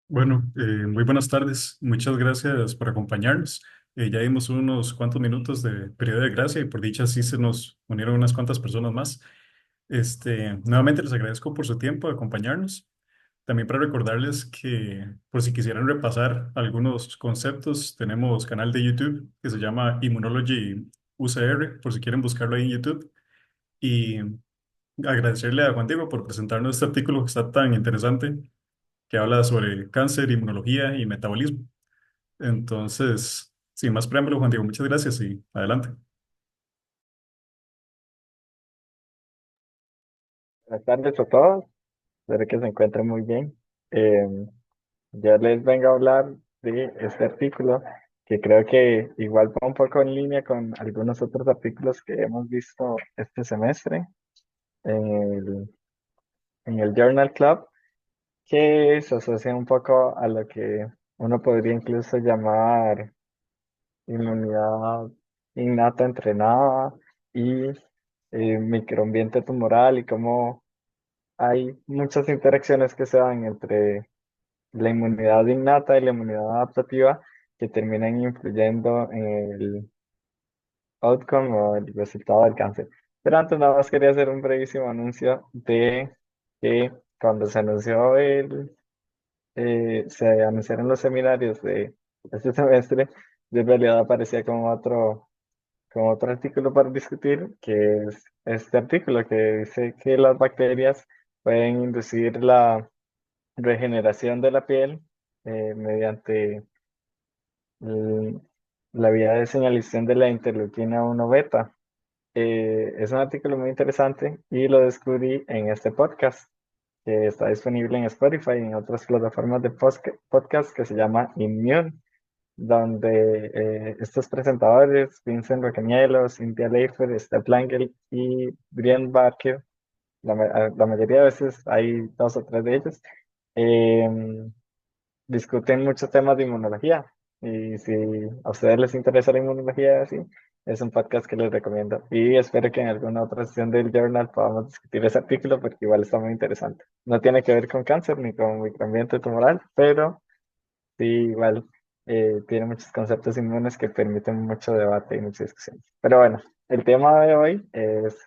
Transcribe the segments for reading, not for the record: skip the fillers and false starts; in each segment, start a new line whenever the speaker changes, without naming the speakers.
Bueno, muy buenas tardes. Muchas gracias por acompañarnos. Ya dimos unos cuantos minutos de periodo de gracia y por dicha sí se nos unieron unas cuantas personas más. Nuevamente les agradezco por su tiempo de acompañarnos. También para recordarles que por si quisieran repasar algunos conceptos, tenemos canal de YouTube que se llama Immunology UCR, por si quieren buscarlo ahí en YouTube. Y agradecerle a Juan Diego por presentarnos este artículo que está tan interesante, que habla sobre cáncer, inmunología y metabolismo. Entonces, sin más preámbulo, Juan Diego, muchas gracias y adelante.
Buenas tardes a todos, espero que se encuentren muy bien. Eh, yo les vengo a hablar de este artículo que creo que igual va un poco en línea con algunos otros artículos que hemos visto este semestre en el Journal Club, que se asocia un poco a lo que uno podría incluso llamar inmunidad innata entrenada y microambiente tumoral y cómo hay muchas interacciones que se dan entre la inmunidad innata y la inmunidad adaptativa que terminan influyendo en el outcome o el resultado del cáncer. Pero antes nada más quería hacer un brevísimo anuncio de que cuando se anunciaron los seminarios de este semestre, de realidad aparecía como otro artículo para discutir, que es este artículo que dice que las bacterias pueden inducir la regeneración de la piel mediante l- la vía de señalización de la interleuquina 1 beta. Es un artículo muy interesante y lo descubrí en este podcast que está disponible en Spotify y en otras plataformas de podcast que se llama Immune, donde estos presentadores, Vincent Rocaniello, Cynthia Leifer, Steph Langel y Brian Barker, la mayoría de veces hay dos o tres de ellos, em, discuten muchos temas de inmunología. Y si a ustedes les interesa la inmunología, así, es un podcast que les recomiendo. Y espero que en alguna otra sesión del journal podamos discutir ese artículo porque igual está muy interesante. No tiene que ver con cáncer ni con microambiente tumoral, pero sí, igual tiene muchos conceptos inmunes que permiten mucho debate y mucha discusión. Pero bueno, el tema de hoy es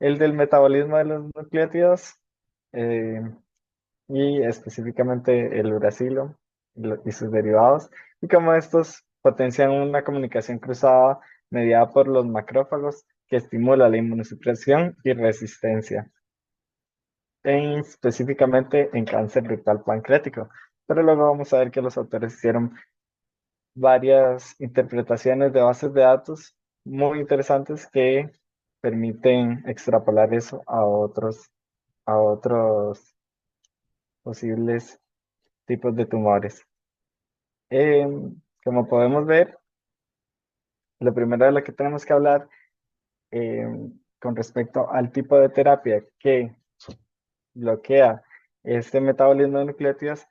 el del metabolismo de los nucleótidos. eh, y específicamente el uracilo y sus derivados, y cómo estos potencian una comunicación cruzada mediada por los macrófagos que estimula la inmunosupresión y resistencia, específicamente en cáncer rectal pancreático. Pero luego vamos a ver que los autores hicieron varias interpretaciones de bases de datos muy interesantes que permiten extrapolar eso a otros posibles tipos de tumores. Eh, Como podemos ver, lo primero de lo que tenemos que hablar eh, con respecto al tipo de terapia que bloquea este metabolismo de nucleótidos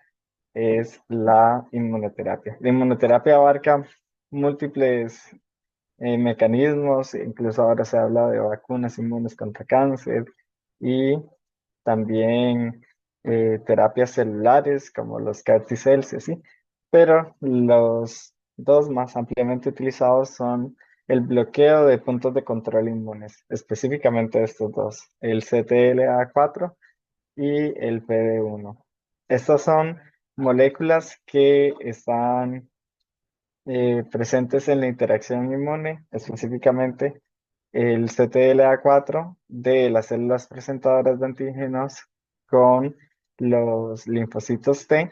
es la inmunoterapia. La inmunoterapia abarca múltiples mecanismos, incluso ahora se habla de vacunas inmunes contra cáncer y también terapias celulares como los CAR T-cells y así, pero los dos más ampliamente utilizados son el bloqueo de puntos de control inmunes, específicamente estos dos, el CTLA4 y el PD1. Estas son moléculas que están presentes en la interacción inmune, específicamente el CTLA4 de las células presentadoras de antígenos con los linfocitos T,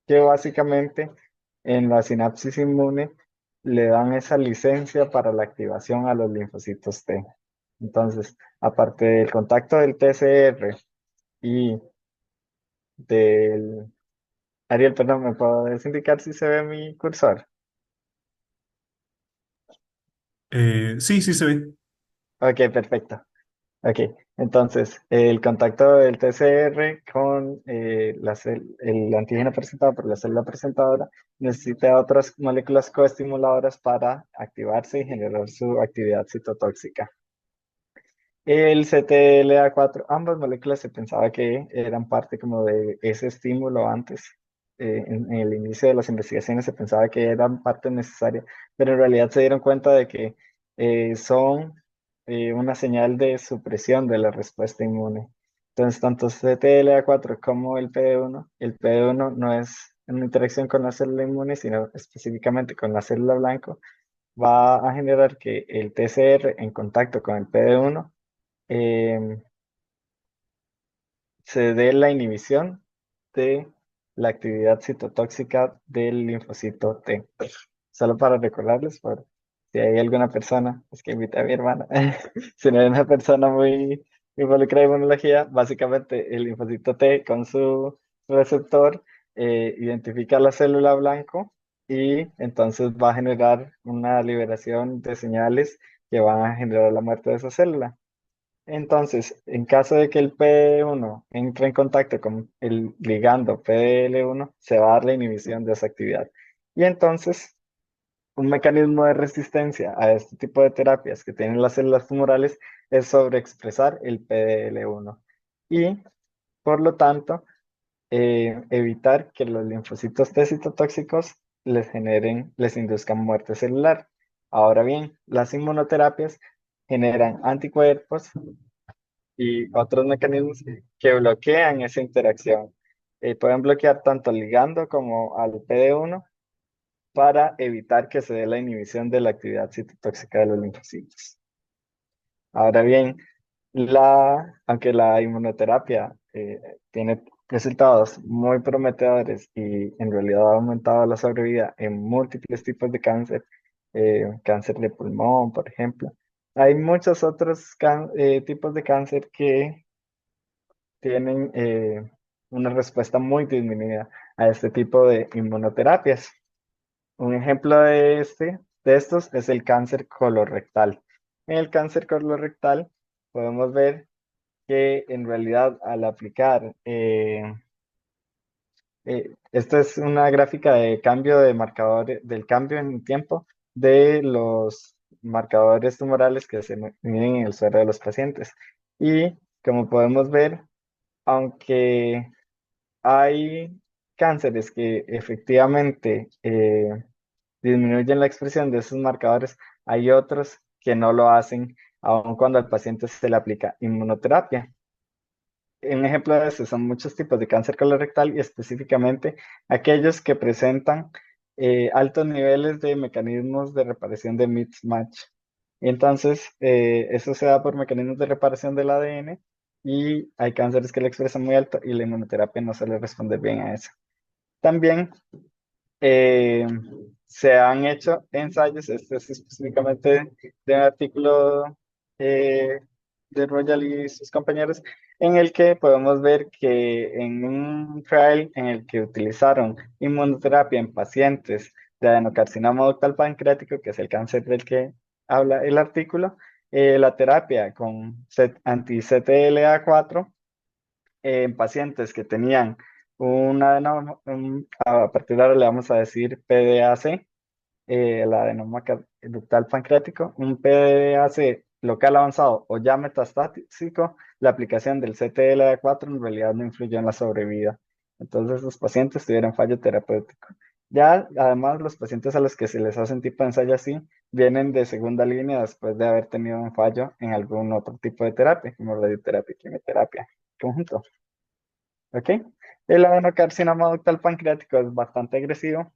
que básicamente en la sinapsis inmune le dan esa licencia para la activación a los linfocitos T. Entonces, aparte del contacto del TCR y del... Ariel, perdón, ¿me puedes indicar si se ve mi cursor?
Sí, sí se ve.
Ok, perfecto. Ok, entonces el contacto del TCR con el antígeno presentado por la célula presentadora necesita otras moléculas coestimuladoras para activarse y generar su actividad citotóxica. El CTLA4, ambas moléculas se pensaba que eran parte como de ese estímulo antes, en el inicio de las investigaciones se pensaba que eran parte necesaria, pero en realidad se dieron cuenta de que son una señal de supresión de la respuesta inmune. Entonces, tanto CTLA4 como el PD1 no es una interacción con la célula inmune, sino específicamente con la célula blanco, va a generar que el TCR en contacto con el PD1 eh, se dé la inhibición de la actividad citotóxica del linfocito T. Solo para recordarles, por si hay alguna persona, es que invité a mi hermana, si no hay una persona muy involucrada en inmunología, básicamente el linfocito T con su receptor identifica la célula blanco y entonces va a generar una liberación de señales que van a generar la muerte de esa célula. Entonces, en caso de que el PD1 entre en contacto con el ligando PDL1, se va a dar la inhibición de esa actividad. Y entonces, un mecanismo de resistencia a este tipo de terapias que tienen las células tumorales es sobreexpresar el PDL1 y, por lo tanto, evitar que los linfocitos T citotóxicos les induzcan muerte celular. Ahora bien, las inmunoterapias generan anticuerpos y otros mecanismos que bloquean esa interacción. Pueden bloquear tanto al ligando como al PD1 para evitar que se dé la inhibición de la actividad citotóxica de los linfocitos. Ahora bien, aunque la inmunoterapia tiene resultados muy prometedores y en realidad ha aumentado la sobrevida en múltiples tipos de cáncer, cáncer de pulmón, por ejemplo, hay muchos otros tipos de cáncer que tienen una respuesta muy disminuida a este tipo de inmunoterapias. Un ejemplo de estos es el cáncer colorectal. En el cáncer colorectal podemos ver que en realidad al aplicar, esta es una gráfica de cambio de marcadores, del cambio en tiempo de los marcadores tumorales que se miden en el suero de los pacientes. Y como podemos ver, aunque hay cánceres que efectivamente disminuyen la expresión de esos marcadores, hay otros que no lo hacen, aun cuando al paciente se le aplica inmunoterapia. Un ejemplo de eso son muchos tipos de cáncer colorectal y específicamente aquellos que presentan altos niveles de mecanismos de reparación de mismatch. Entonces, eso se da por mecanismos de reparación del ADN y hay cánceres que lo expresan muy alto y la inmunoterapia no suele responder bien a eso. También eh, se han hecho ensayos, este es específicamente de un artículo eh, de Royal y sus compañeros, en el que podemos ver que en un trial en el que utilizaron inmunoterapia en pacientes de adenocarcinoma ductal pancreático, que es el cáncer del que habla el artículo, la terapia con anti-CTLA4 en pacientes que tenían a partir de ahora le vamos a decir PDAC, el adenoma ductal pancreático, un PDAC local avanzado o ya metastásico, la aplicación del CTLA4 en realidad no influyó en la sobrevida. Entonces los pacientes tuvieron fallo terapéutico. Ya, además, los pacientes a los que se les hacen tipo de ensayo así, vienen de segunda línea después de haber tenido un fallo en algún otro tipo de terapia, como radioterapia y quimioterapia conjunto. ¿Ok? El adenocarcinoma ductal pancreático es bastante agresivo.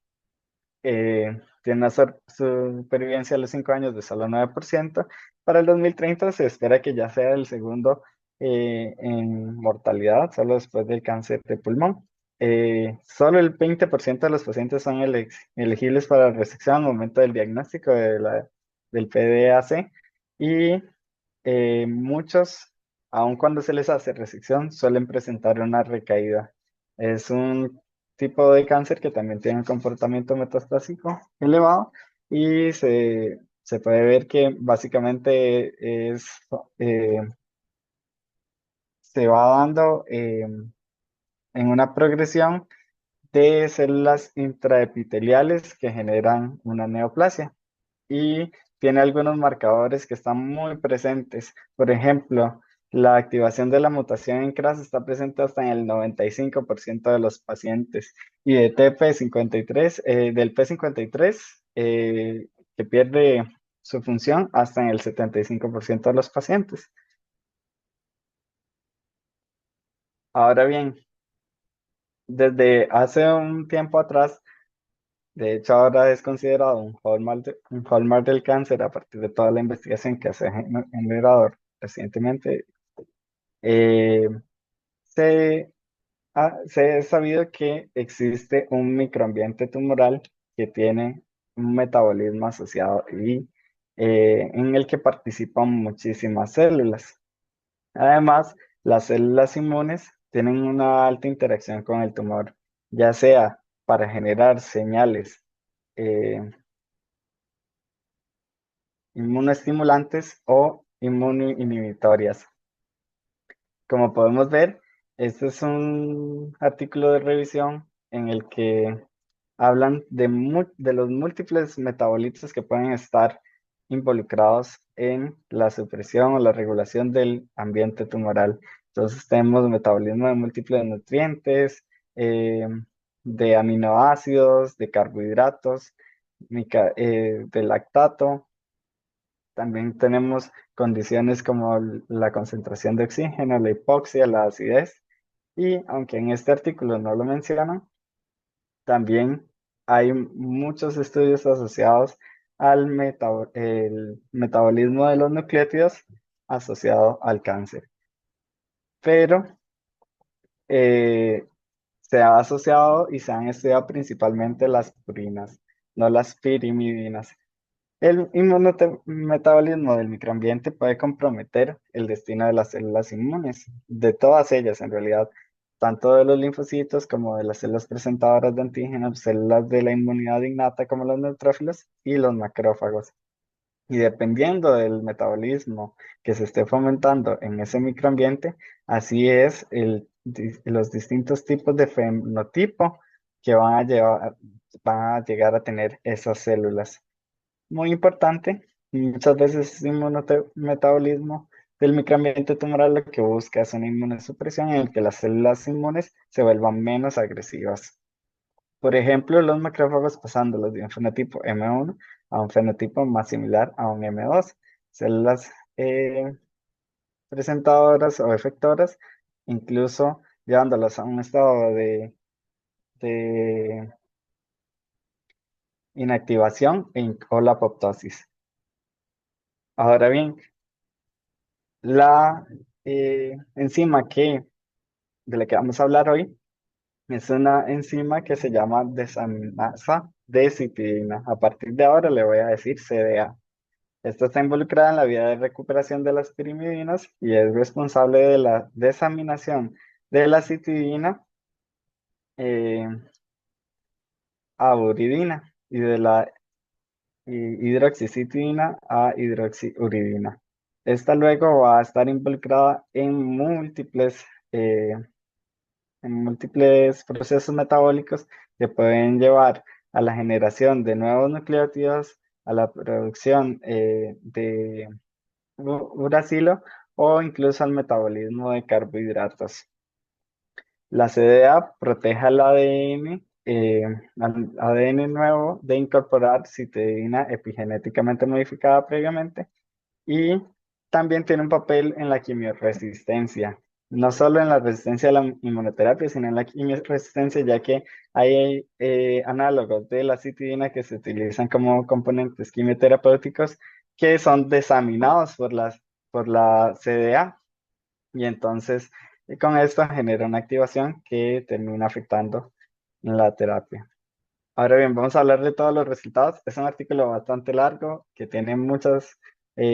Tiene una supervivencia a los 5 años de solo 9%. Para el 2030 se espera que ya sea el segundo en mortalidad, solo después del cáncer de pulmón. Solo el 20% de los pacientes son elegibles para resección al momento del diagnóstico del PDAC y muchos, aun cuando se les hace resección, suelen presentar una recaída. Es un tipo de cáncer que también tiene un comportamiento metastásico elevado y se puede ver que básicamente eh, se va dando en una progresión de células intraepiteliales que generan una neoplasia y tiene algunos marcadores que están muy presentes. Por ejemplo, La activación de la mutación en CRAS está presente hasta en el 95% de los pacientes. Y de TP53, del P53, que pierde su función hasta en el 75% de los pacientes. Ahora bien, desde hace un tiempo atrás, de hecho ahora es considerado un hallmark del cáncer a partir de toda la investigación que se ha generado recientemente. eh, se se ha sabido que existe un microambiente tumoral que tiene un metabolismo asociado y en el que participan muchísimas células. Además, las células inmunes tienen una alta interacción con el tumor, ya sea para generar señales eh, inmunoestimulantes o inmunoinhibitorias. Como podemos ver, este es un artículo de revisión en el que hablan de los múltiples metabolitos que pueden estar involucrados en la supresión o la regulación del ambiente tumoral. Entonces tenemos metabolismo de múltiples nutrientes, eh, de aminoácidos, de carbohidratos, de lactato. También tenemos condiciones como la concentración de oxígeno, la hipoxia, la acidez. Y aunque en este artículo no lo mencionan, también hay muchos estudios asociados al el metabolismo de los nucleótidos asociado al cáncer. Pero eh, se ha asociado y se han estudiado principalmente las purinas, no las pirimidinas. El metabolismo del microambiente puede comprometer el destino de las células inmunes, de todas ellas en realidad, tanto de los linfocitos como de las células presentadoras de antígenos, células de la inmunidad innata como los neutrófilos y los macrófagos. Y dependiendo del metabolismo que se esté fomentando en ese microambiente, así es los distintos tipos de fenotipo que van a llegar a tener esas células. Muy importante, muchas veces el metabolismo del microambiente tumoral lo que busca es una inmunosupresión en el que las células inmunes se vuelvan menos agresivas. Por ejemplo, los macrófagos pasándolos de un fenotipo M1 a un fenotipo más similar a un M2. Células presentadoras o efectoras, incluso llevándolas a un estado de inactivación o la apoptosis. Ahora bien, la enzima de la que vamos a hablar hoy es una enzima que se llama desaminasa de citidina. A partir de ahora le voy a decir CDA. Esta está involucrada en la vía de recuperación de las pirimidinas y es responsable de la desaminación de la citidina eh, a uridina y de la hidroxicitidina a hidroxiuridina. Esta luego va a estar involucrada eh, en múltiples procesos metabólicos que pueden llevar a la generación de nuevos nucleótidos, a la producción de uracilo o incluso al metabolismo de carbohidratos. La CDA protege al ADN nuevo de incorporar citidina epigenéticamente modificada previamente y también tiene un papel en la quimioresistencia, no solo en la resistencia a la inmunoterapia, sino en la quimioresistencia, ya que hay análogos de la citidina que se utilizan como componentes quimioterapéuticos que son desaminados por la CDA y entonces con esto genera una activación que termina afectando la terapia. Ahora bien, vamos a hablar de todos los resultados. Es un artículo bastante largo que tiene muchas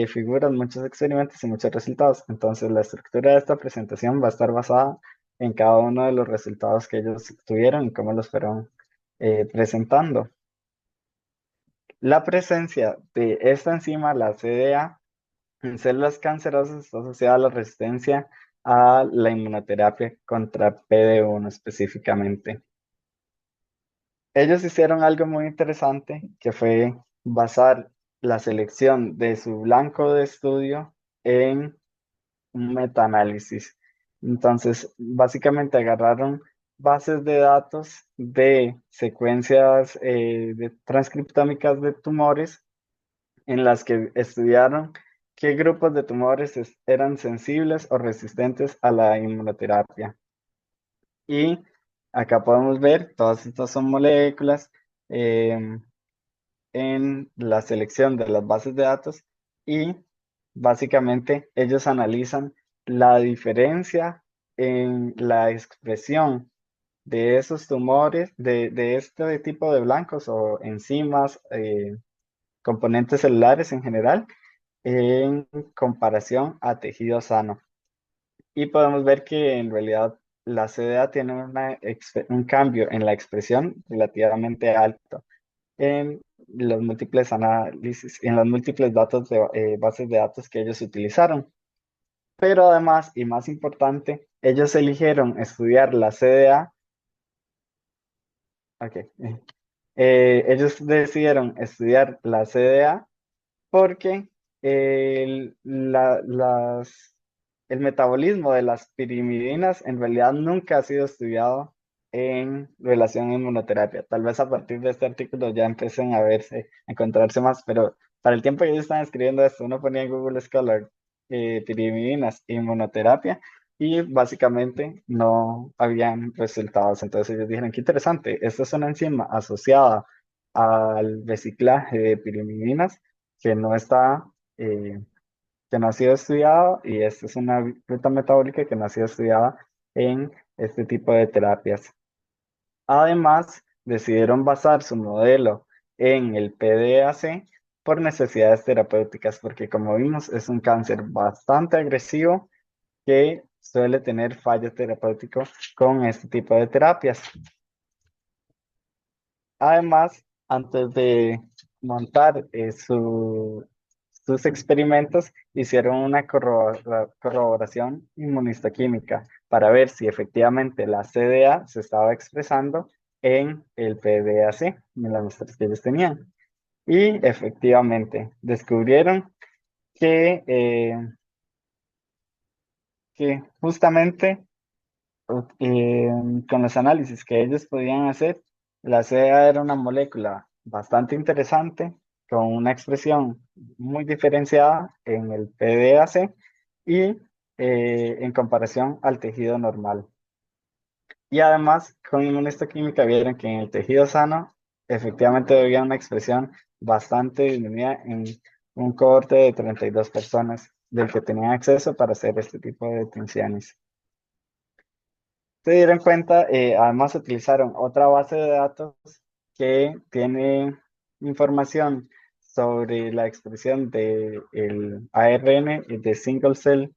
figuras, muchos experimentos y muchos resultados. Entonces, la estructura de esta presentación va a estar basada en cada uno de los resultados que ellos tuvieron y cómo los fueron presentando. La presencia de esta enzima, la CDA, en células cancerosas está asociada a la resistencia a la inmunoterapia contra PD-1 específicamente. Ellos hicieron algo muy interesante, que fue basar la selección de su blanco de estudio en un metaanálisis. Entonces, básicamente agarraron bases de datos de secuencias de transcriptómicas de tumores en las que estudiaron qué grupos de tumores eran sensibles o resistentes a la inmunoterapia. Y acá podemos ver, todas estas son moléculas em, en la selección de las bases de datos y básicamente ellos analizan la diferencia en la expresión de esos tumores, de este tipo de blancos o enzimas, componentes celulares en general, en comparación a tejido sano. Y podemos ver que en realidad la CDA tiene un cambio en la expresión relativamente alto en los múltiples análisis, en los múltiples datos de bases de datos que ellos utilizaron. Pero además, y más importante, ellos eligieron estudiar la CDA. Ok. Ellos decidieron estudiar la CDA porque el metabolismo de las pirimidinas en realidad nunca ha sido estudiado en relación a inmunoterapia. Tal vez a partir de este artículo ya empiecen a verse, a encontrarse más, pero para el tiempo que ellos estaban escribiendo esto, uno ponía en Google Scholar pirimidinas, inmunoterapia, y básicamente no habían resultados. Entonces ellos dijeron, qué interesante, esta es una enzima asociada al reciclaje de pirimidinas que no está, eh, que no ha sido estudiado, y esta es una ruta metabólica que no ha sido estudiada en este tipo de terapias. Además, decidieron basar su modelo en el PDAC por necesidades terapéuticas, porque como vimos es un cáncer bastante agresivo que suele tener fallo terapéutico con este tipo de terapias. Además, antes de montar sus experimentos, hicieron una corroboración inmunistoquímica para ver si efectivamente la CDA se estaba expresando en el PDAC, en las muestras que ellos tenían. Y efectivamente, descubrieron que, que justamente eh, con los análisis que ellos podían hacer, la CEA era una molécula bastante interesante, con una expresión muy diferenciada en el PDAC y en comparación al tejido normal. Y además, con inmunistoquímica vieron que en el tejido sano efectivamente había una expresión bastante disminuida en un cohorte de 32 personas del que tenían acceso para hacer este tipo de detenciones. Se dieron cuenta, además utilizaron otra base de datos que tiene información sobre la expresión del ARN y de single cell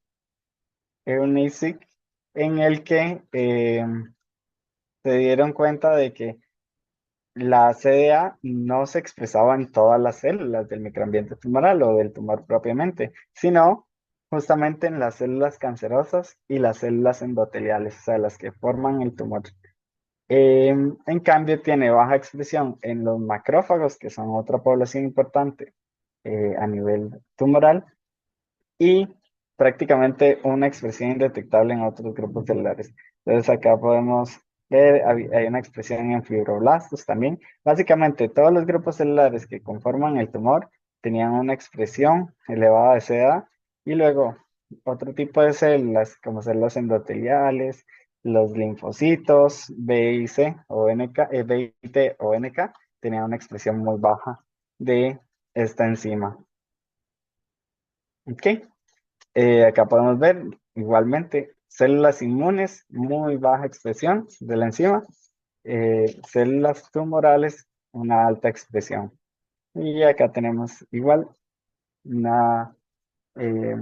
RNA-seq, en el que se dieron cuenta de que la CDA no se expresaba en todas las células del microambiente tumoral o del tumor propiamente, sino justamente en las células cancerosas y las células endoteliales, o sea, las que forman el tumor. En cambio, tiene baja expresión en los macrófagos, que son otra población importante a nivel tumoral, y prácticamente una expresión indetectable en otros grupos celulares. Entonces, acá podemos ver, hay una expresión en fibroblastos también. Básicamente, todos los grupos celulares que conforman el tumor tenían una expresión elevada de CDA, y luego otro tipo de células, como células endoteliales, los linfocitos B y C o NK, B y T o NK, tenían una expresión muy baja de esta enzima. ¿Ok? Acá podemos ver igualmente células inmunes, muy baja expresión de la enzima, células tumorales, una alta expresión. Y acá tenemos igual una eh,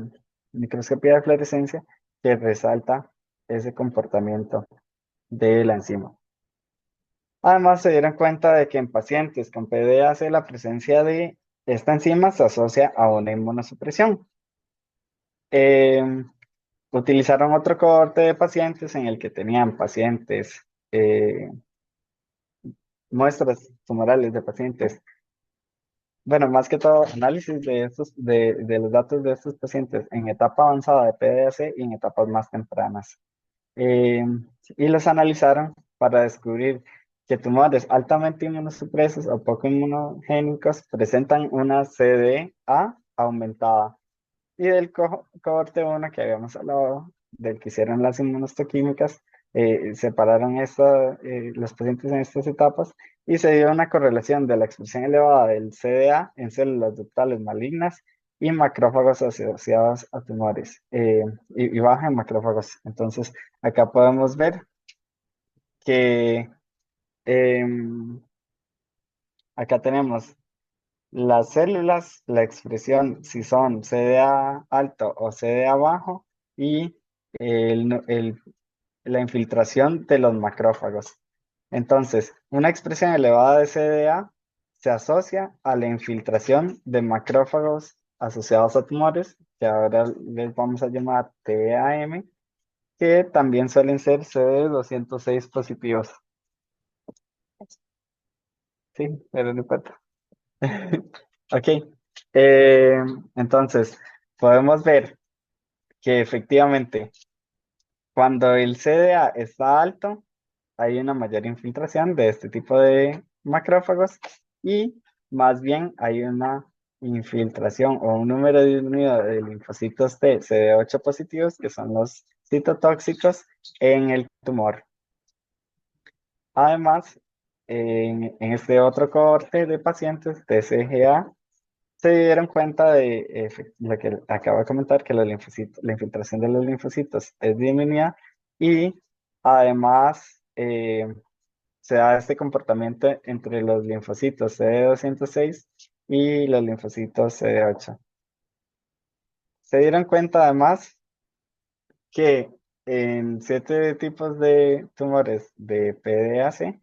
microscopía de fluorescencia que resalta ese comportamiento de la enzima. Además, se dieron cuenta de que en pacientes con PDAC la presencia de esta enzima se asocia a una inmunosupresión. Em, Utilizaron otro cohorte de pacientes en el que tenían pacientes, muestras tumorales de pacientes bueno, más que todo, análisis de los datos de estos pacientes en etapa avanzada de PDAC y en etapas más tempranas. Eh, y los analizaron para descubrir que tumores altamente inmunosupresos o poco inmunogénicos presentan una CDA aumentada. Y del cohorte 1 que habíamos hablado, del que hicieron las inmunohistoquímicas, separaron los pacientes en estas etapas y se dio una correlación de la expresión elevada del CDA en células ductales malignas y macrófagos asociados a tumores, y baja en macrófagos. Entonces, acá podemos ver que em, acá tenemos las células, la expresión si son CDA alto o CDA bajo y el nu- el- la infiltración de los macrófagos. Entonces, una expresión elevada de CDA se asocia a la infiltración de macrófagos asociados a tumores, que ahora les vamos a llamar TAM, que también suelen ser CD206 positivos. Sí, pero no importa. Ok, eh, entonces podemos ver que efectivamente cuando el CDA está alto, hay una mayor infiltración de este tipo de macrófagos y más bien hay una infiltración o un número disminuido de linfocitos T CD8 positivos, que son los citotóxicos, en el tumor. Además, en este otro cohorte de pacientes, TCGA, se dieron cuenta de lo que acabo de comentar, que los linfocitos, la infiltración de los linfocitos es disminuida y además se da este comportamiento entre los linfocitos CD206 y los linfocitos CD8. Se dieron cuenta además que en 7 tipos de tumores de PDAC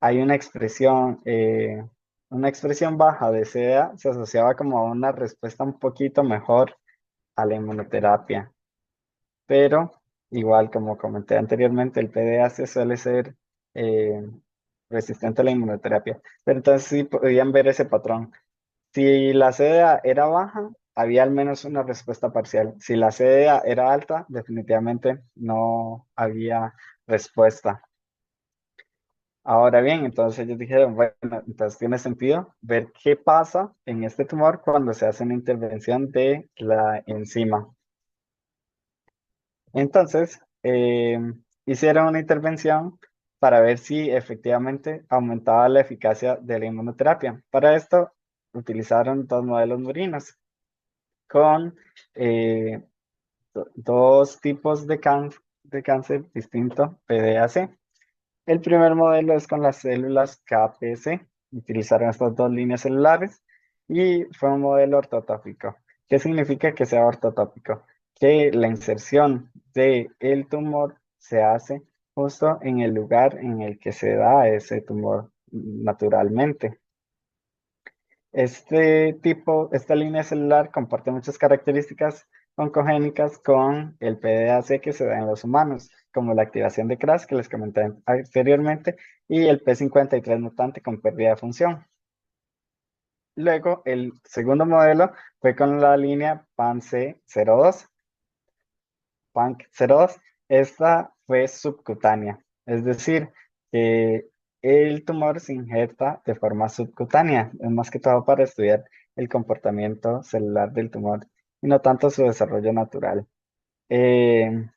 hay una expresión baja de CDA se asociaba como a una respuesta un poquito mejor a la inmunoterapia. Pero igual, como comenté anteriormente, el PDAC suele ser eh, resistente a la inmunoterapia. Pero entonces sí podían ver ese patrón. Si la CDA era baja, había al menos una respuesta parcial. Si la CDA era alta, definitivamente no había respuesta. Ahora bien, entonces ellos dijeron, bueno, entonces tiene sentido ver qué pasa en este tumor cuando se hace una intervención de la enzima. Entonces, hicieron una intervención para ver si efectivamente aumentaba la eficacia de la inmunoterapia. Para esto, utilizaron dos modelos murinos con eh, dos tipos de cáncer distinto, PDAC. El primer modelo es con las células KPC. Utilizaron estas dos líneas celulares y fue un modelo ortotópico. ¿Qué significa que sea ortotópico? Que la inserción del tumor se hace justo en el lugar en el que se da ese tumor naturalmente. Esta línea celular comparte muchas características oncogénicas con el PDAC que se da en los humanos, como la activación de CRAS que les comenté anteriormente y el P53 mutante con pérdida de función. Luego, el segundo modelo fue con la línea PANC02. PANC02, esta fue subcutánea, es decir, que el tumor se injerta de forma subcutánea, es más que todo para estudiar el comportamiento celular del tumor y no tanto su desarrollo natural. Eh,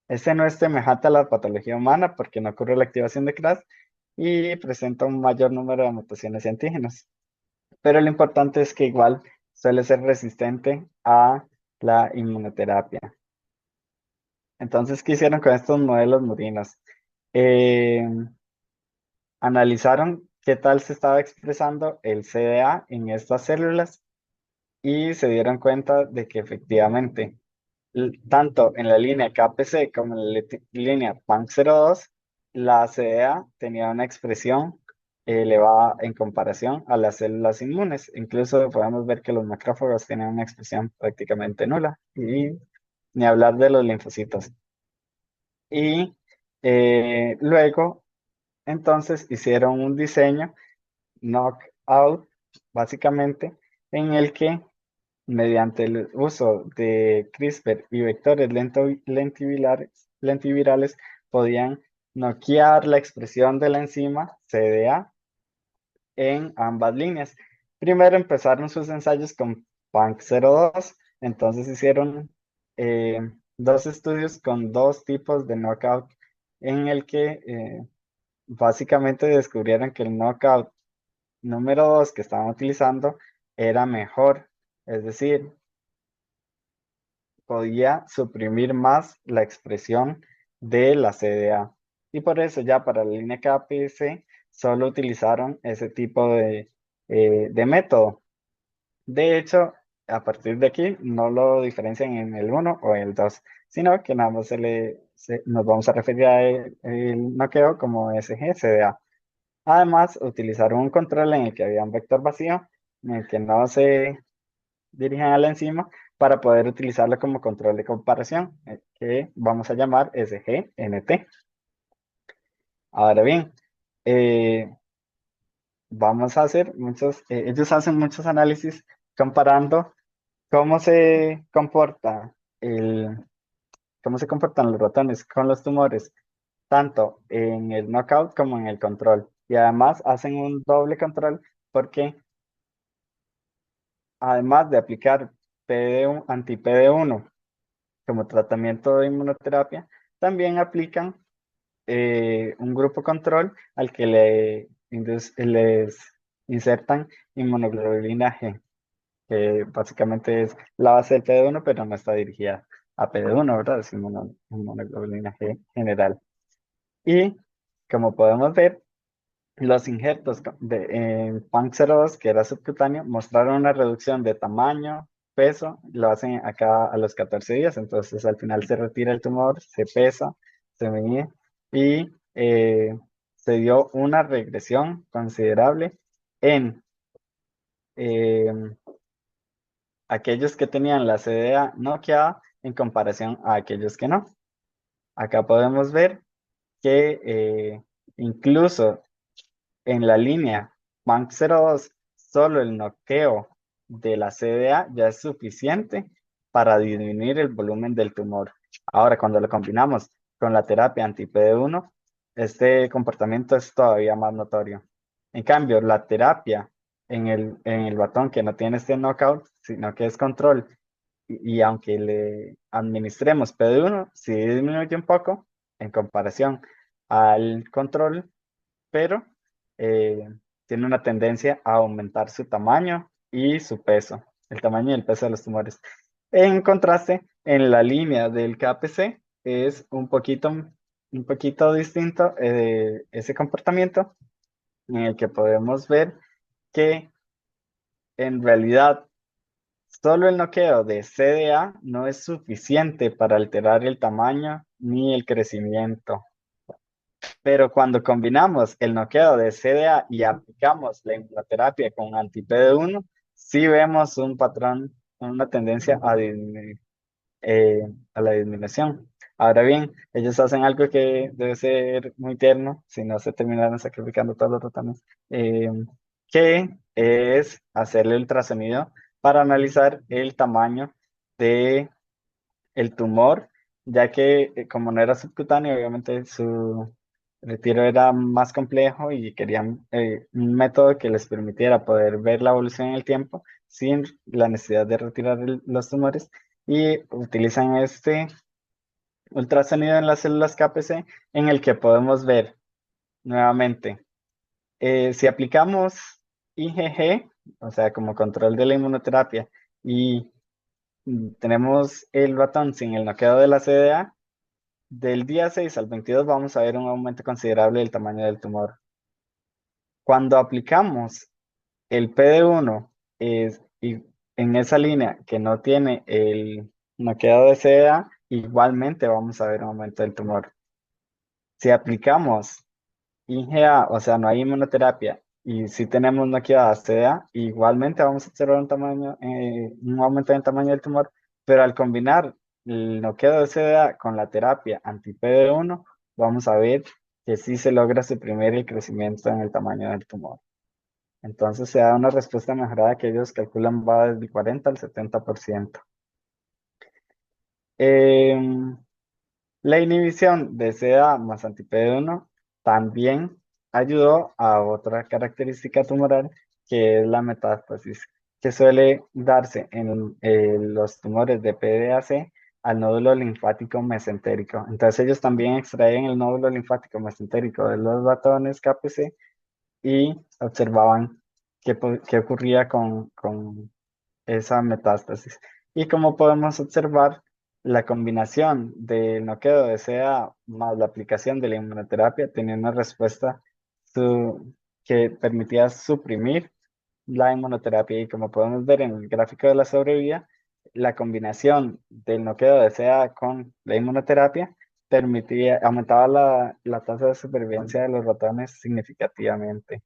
este no es semejante a la patología humana porque no ocurre la activación de CRAS y presenta un mayor número de mutaciones y antígenos, pero lo importante es que igual suele ser resistente a la inmunoterapia. Entonces, ¿qué hicieron con estos modelos murinos? Eh, Analizaron qué tal se estaba expresando el CDA en estas células y se dieron cuenta de que efectivamente, tanto en la línea KPC como en la línea PANC02, la CDA tenía una expresión elevada en comparación a las células inmunes. Incluso podemos ver que los macrófagos tienen una expresión prácticamente nula y ni hablar de los linfocitos. Y luego, entonces, hicieron un diseño knockout básicamente, en el que mediante el uso de CRISPR y vectores lentivirales podían noquear la expresión de la enzima CDA en ambas líneas. Primero empezaron sus ensayos con PANC02, entonces hicieron dos estudios con dos tipos de knockout en el que básicamente descubrieron que el knockout número 2 que estaban utilizando era mejor, es decir, podía suprimir más la expresión de la CDA. Y por eso ya para la línea KPC solo utilizaron ese tipo de método. De hecho, a partir de aquí no lo diferencian en el uno o el 2, sino que nada más nos vamos a referir a el noqueo como SG-CDA. Además, utilizaron un control en el que había un vector vacío, en el que no se dirigen a la enzima, para poder utilizarlo como control de comparación, que vamos a llamar SGNT. Ahora bien, eh, vamos a hacer ellos hacen muchos análisis comparando cómo se cómo se comportan los ratones con los tumores, tanto en el knockout como en el control. Y además hacen un doble control porque además de aplicar anti-PD1 como tratamiento de inmunoterapia, también aplican un grupo control al que les insertan inmunoglobulina G, que básicamente es la base del PD1, pero no está dirigida a PD1, ¿verdad? Es inmunoglobulina G general. Y como podemos ver, los injertos en PANC02, que era subcutáneo, mostraron una reducción de tamaño, peso, lo hacen acá a los 14 días, entonces al final se retira el tumor, se pesa, se mide y se dio una regresión considerable en eh, aquellos que tenían la CDA noqueada en comparación a aquellos que no. Acá podemos ver que incluso en la línea Bank 02, solo el noqueo de la CDA ya es suficiente para disminuir el volumen del tumor. Ahora, cuando lo combinamos con la terapia anti-PD1, este comportamiento es todavía más notorio. En cambio, la terapia en el ratón que no tiene este knockout, sino que es control, y aunque le administremos PD1, sí disminuye un poco en comparación al control, pero eh, tiene una tendencia a aumentar su tamaño y su peso, el tamaño y el peso de los tumores. En contraste, en la línea del KPC es un poquito distinto ese comportamiento, en el que podemos ver que en realidad solo el noqueo de CDA no es suficiente para alterar el tamaño ni el crecimiento. Pero cuando combinamos el noqueo de CDA y aplicamos la inmunoterapia con anti-PD1, sí vemos un patrón, una tendencia a la disminución. Ahora bien, ellos hacen algo que debe ser muy tierno, si no se terminaran sacrificando todos los ratones, que es hacerle ultrasonido para analizar el tamaño de el tumor, ya que como no era subcutáneo, obviamente su retiro era más complejo y querían un método que les permitiera poder ver la evolución en el tiempo sin la necesidad de retirar los tumores, y utilizan este ultrasonido en las células KPC, en el que podemos ver nuevamente, si aplicamos IgG, o sea, como control de la inmunoterapia, y tenemos el ratón sin el noqueo de la CDA, del día 6 al 22 vamos a ver un aumento considerable del tamaño del tumor. Cuando aplicamos el PD1 y en esa línea que no tiene el noqueo de CDA, igualmente vamos a ver un aumento del tumor. Si aplicamos IgA, o sea, no hay inmunoterapia, y si tenemos noqueada CDA, igualmente vamos a observar un aumento en el tamaño del tumor, pero al combinar el noqueo de CDA con la terapia anti-PD1, vamos a ver que sí se logra suprimir el crecimiento en el tamaño del tumor. Entonces se da una respuesta mejorada que ellos calculan va desde el 40 al 70%. Em, la inhibición de CDA más anti-PD1 también ayudó a otra característica tumoral que es la metástasis, que suele darse en los tumores de PDAC al nódulo linfático mesentérico. Entonces ellos también extraían el nódulo linfático mesentérico de los ratones KPC y observaban qué ocurría con esa metástasis. Y como podemos observar, la combinación del noqueo de SEA más la aplicación de la inmunoterapia tenía una respuesta que permitía suprimir la inmunoterapia. Y como podemos ver en el gráfico de la sobrevida, la combinación del noqueo de SEA con la inmunoterapia aumentaba la tasa de supervivencia de los ratones significativamente.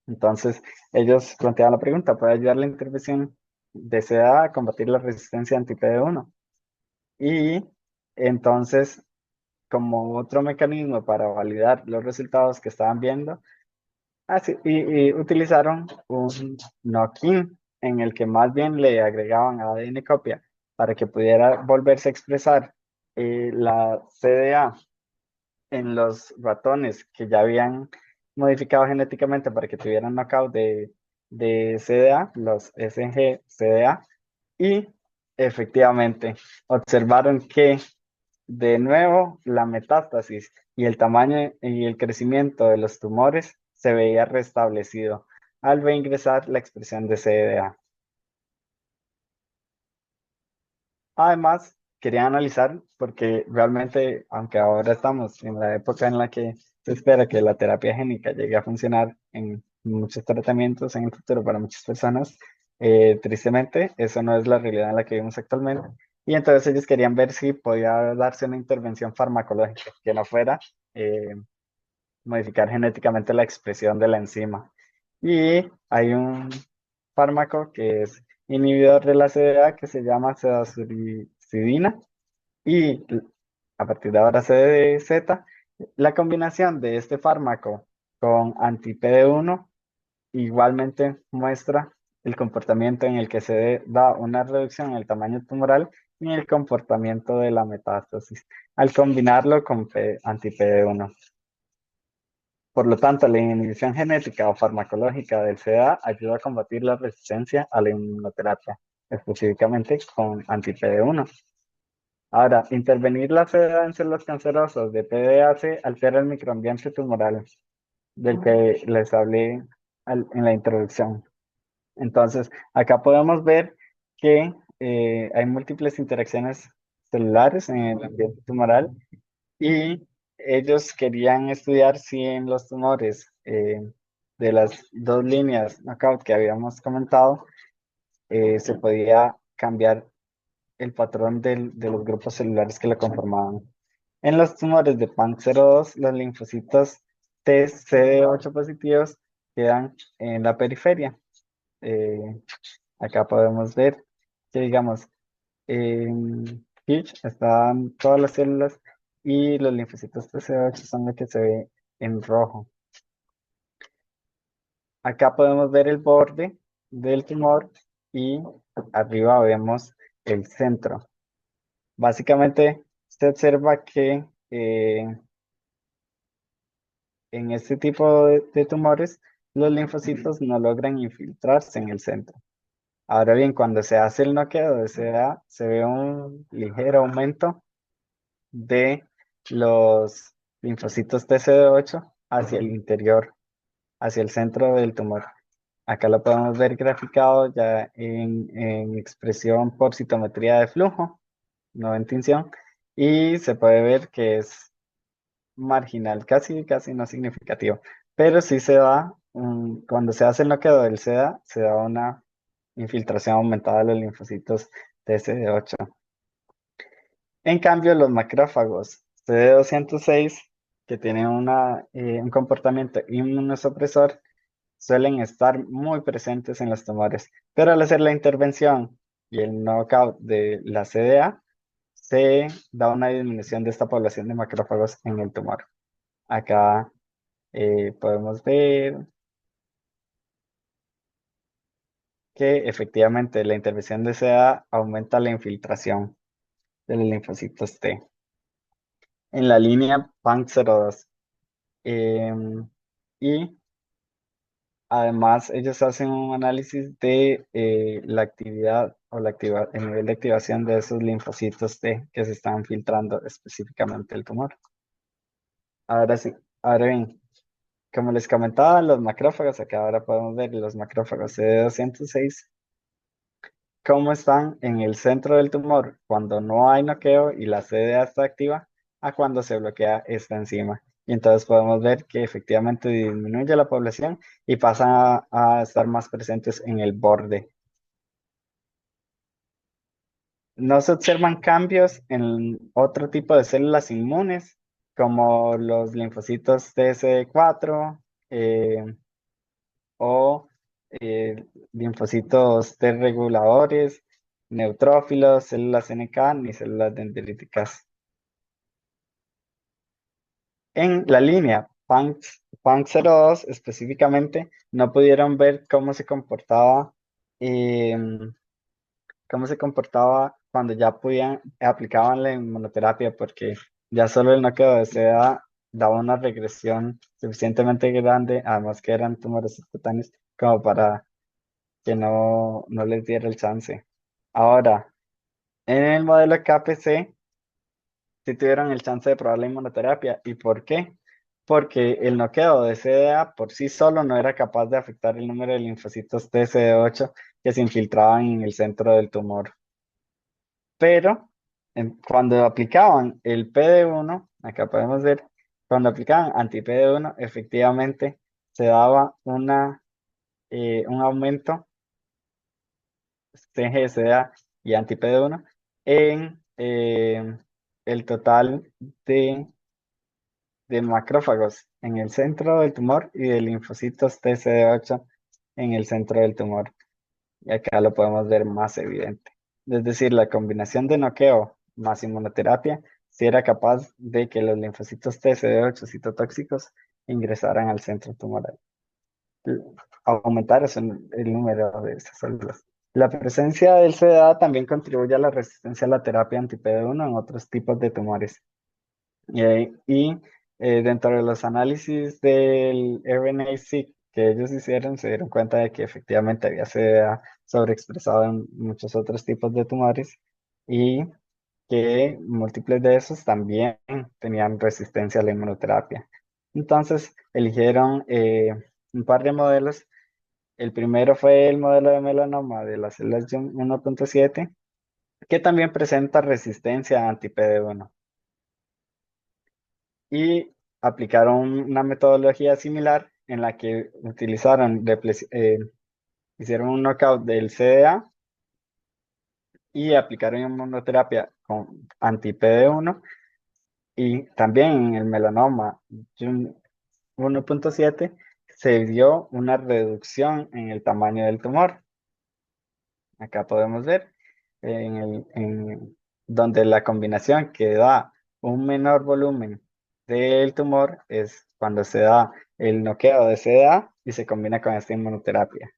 Entonces, ellos planteaban la pregunta, ¿puede ayudar la intervención de SEDA a combatir la resistencia anti-PD1? Y entonces, como otro mecanismo para validar los resultados que estaban viendo, y utilizaron un knock-in en el que más bien le agregaban ADN copia para que pudiera volverse a expresar la CDA en los ratones que ya habían modificado genéticamente para que tuvieran knockout de CDA, los SG-CDA, y efectivamente observaron que de nuevo la metástasis y el tamaño y el crecimiento de los tumores se veía restablecido al reingresar la expresión de CDA. Además, quería analizar, porque realmente, aunque ahora estamos en la época en la que se espera que la terapia génica llegue a funcionar en muchos tratamientos en el futuro para muchas personas, tristemente, eso no es la realidad en la que vivimos actualmente. Y entonces ellos querían ver si podía darse una intervención farmacológica que no fuera eh, modificar genéticamente la expresión de la enzima. Y hay un fármaco que es inhibidor de la CDA que se llama cedazuridina y a partir de ahora CDZ. La combinación de este fármaco con anti-PD1 igualmente muestra el comportamiento en el que da una reducción en el tamaño tumoral y en el comportamiento de la metástasis al combinarlo con anti-PD1. Por lo tanto, la inhibición genética o farmacológica del CDA ayuda a combatir la resistencia a la inmunoterapia, específicamente con anti-PD1. Ahora, intervenir la CDA en células cancerosas de PDAC altera el microambiente tumoral del que les hablé en la introducción. Entonces, acá podemos ver que hay múltiples interacciones celulares en el ambiente tumoral y ellos querían estudiar si en los tumores de las dos líneas knockout que habíamos comentado, se podía cambiar el patrón de los grupos celulares que lo conformaban. En los tumores de PAN02, los linfocitos TCD8 positivos quedan en la periferia. Eh, Acá podemos ver que, digamos, en Hitch están todas las células y los linfocitos TCD8 son los que se ve en rojo. Acá podemos ver el borde del tumor y arriba vemos el centro. Básicamente, se observa que en este tipo de tumores, los linfocitos no logran infiltrarse en el centro. Ahora bien, cuando se hace el noqueo de CDA, se ve un ligero aumento de los linfocitos TCD8 hacia el interior, hacia el centro del tumor. Acá lo podemos ver graficado ya en expresión por citometría de flujo, no en tinción, y se puede ver que es marginal, casi no significativo, pero sí se da, cuando se hace el noqueo del SEDA, se da una infiltración aumentada de los linfocitos TCD8. En cambio, los macrófagos CD206, que tienen un comportamiento inmunosupresor, suelen estar muy presentes en los tumores, pero al hacer la intervención y el knockout de la CDA, se da una disminución de esta población de macrófagos en el tumor. Acá podemos ver que efectivamente la intervención de SEA aumenta la infiltración de los linfocitos T. En la línea PANC02. Y además ellos hacen un análisis de la actividad o el nivel de activación de esos linfocitos T que se están filtrando específicamente el tumor. Ahora sí, ahora bien, como les comentaba, los macrófagos, acá ahora podemos ver los macrófagos CD206, cómo están en el centro del tumor cuando no hay noqueo y la CDA está activa, a cuando se bloquea esta enzima. Y entonces podemos ver que efectivamente disminuye la población y pasan a estar más presentes en el borde. No se observan cambios en otro tipo de células inmunes, como los linfocitos TCD4, o linfocitos T reguladores, neutrófilos, células NK ni células dendríticas. En la línea PANC02 específicamente, no pudieron ver em, cómo se comportaba cuando ya aplicaban la inmunoterapia, porque ya solo el noqueo de seda daba una regresión suficientemente grande, además que eran tumores subcutáneos, como para que no les diera el chance. Ahora, en el modelo KPC, sí tuvieron el chance de probar la inmunoterapia. ¿Y por qué? Porque el noqueo de CDA por sí solo no era capaz de afectar el número de linfocitos TCD8 que se infiltraban en el centro del tumor. Pero cuando aplicaban el PD1, acá podemos ver, cuando aplicaban anti-PD1, efectivamente se daba un aumento TGSA y anti-PD1 en el total de macrófagos en el centro del tumor y de linfocitos TCD8 en el centro del tumor. Y acá lo podemos ver más evidente. Es decir, la combinación de noqueo más inmunoterapia si era capaz de que los linfocitos TCD8 citotóxicos ingresaran al centro tumoral. Aumentar el número de esas células. La presencia del CDA también contribuye a la resistencia a la terapia anti-PD1 en otros tipos de tumores. Dentro de los análisis del RNA-seq que ellos hicieron, se dieron cuenta de que efectivamente había CDA sobreexpresado en muchos otros tipos de tumores y que múltiples de esos también tenían resistencia a la inmunoterapia. Entonces, eligieron un par de modelos. El primero fue el modelo de melanoma de las células de 1.7, que también presenta resistencia a anti-PD1. Y aplicaron una metodología similar en la que hicieron un knockout del CDA y aplicaron inmunoterapia con anti-PD1 y también en el melanoma 1.7 se dio una reducción en el tamaño del tumor. Acá podemos ver donde la combinación que da un menor volumen del tumor es cuando se da el noqueo de CDA y se combina con esta inmunoterapia.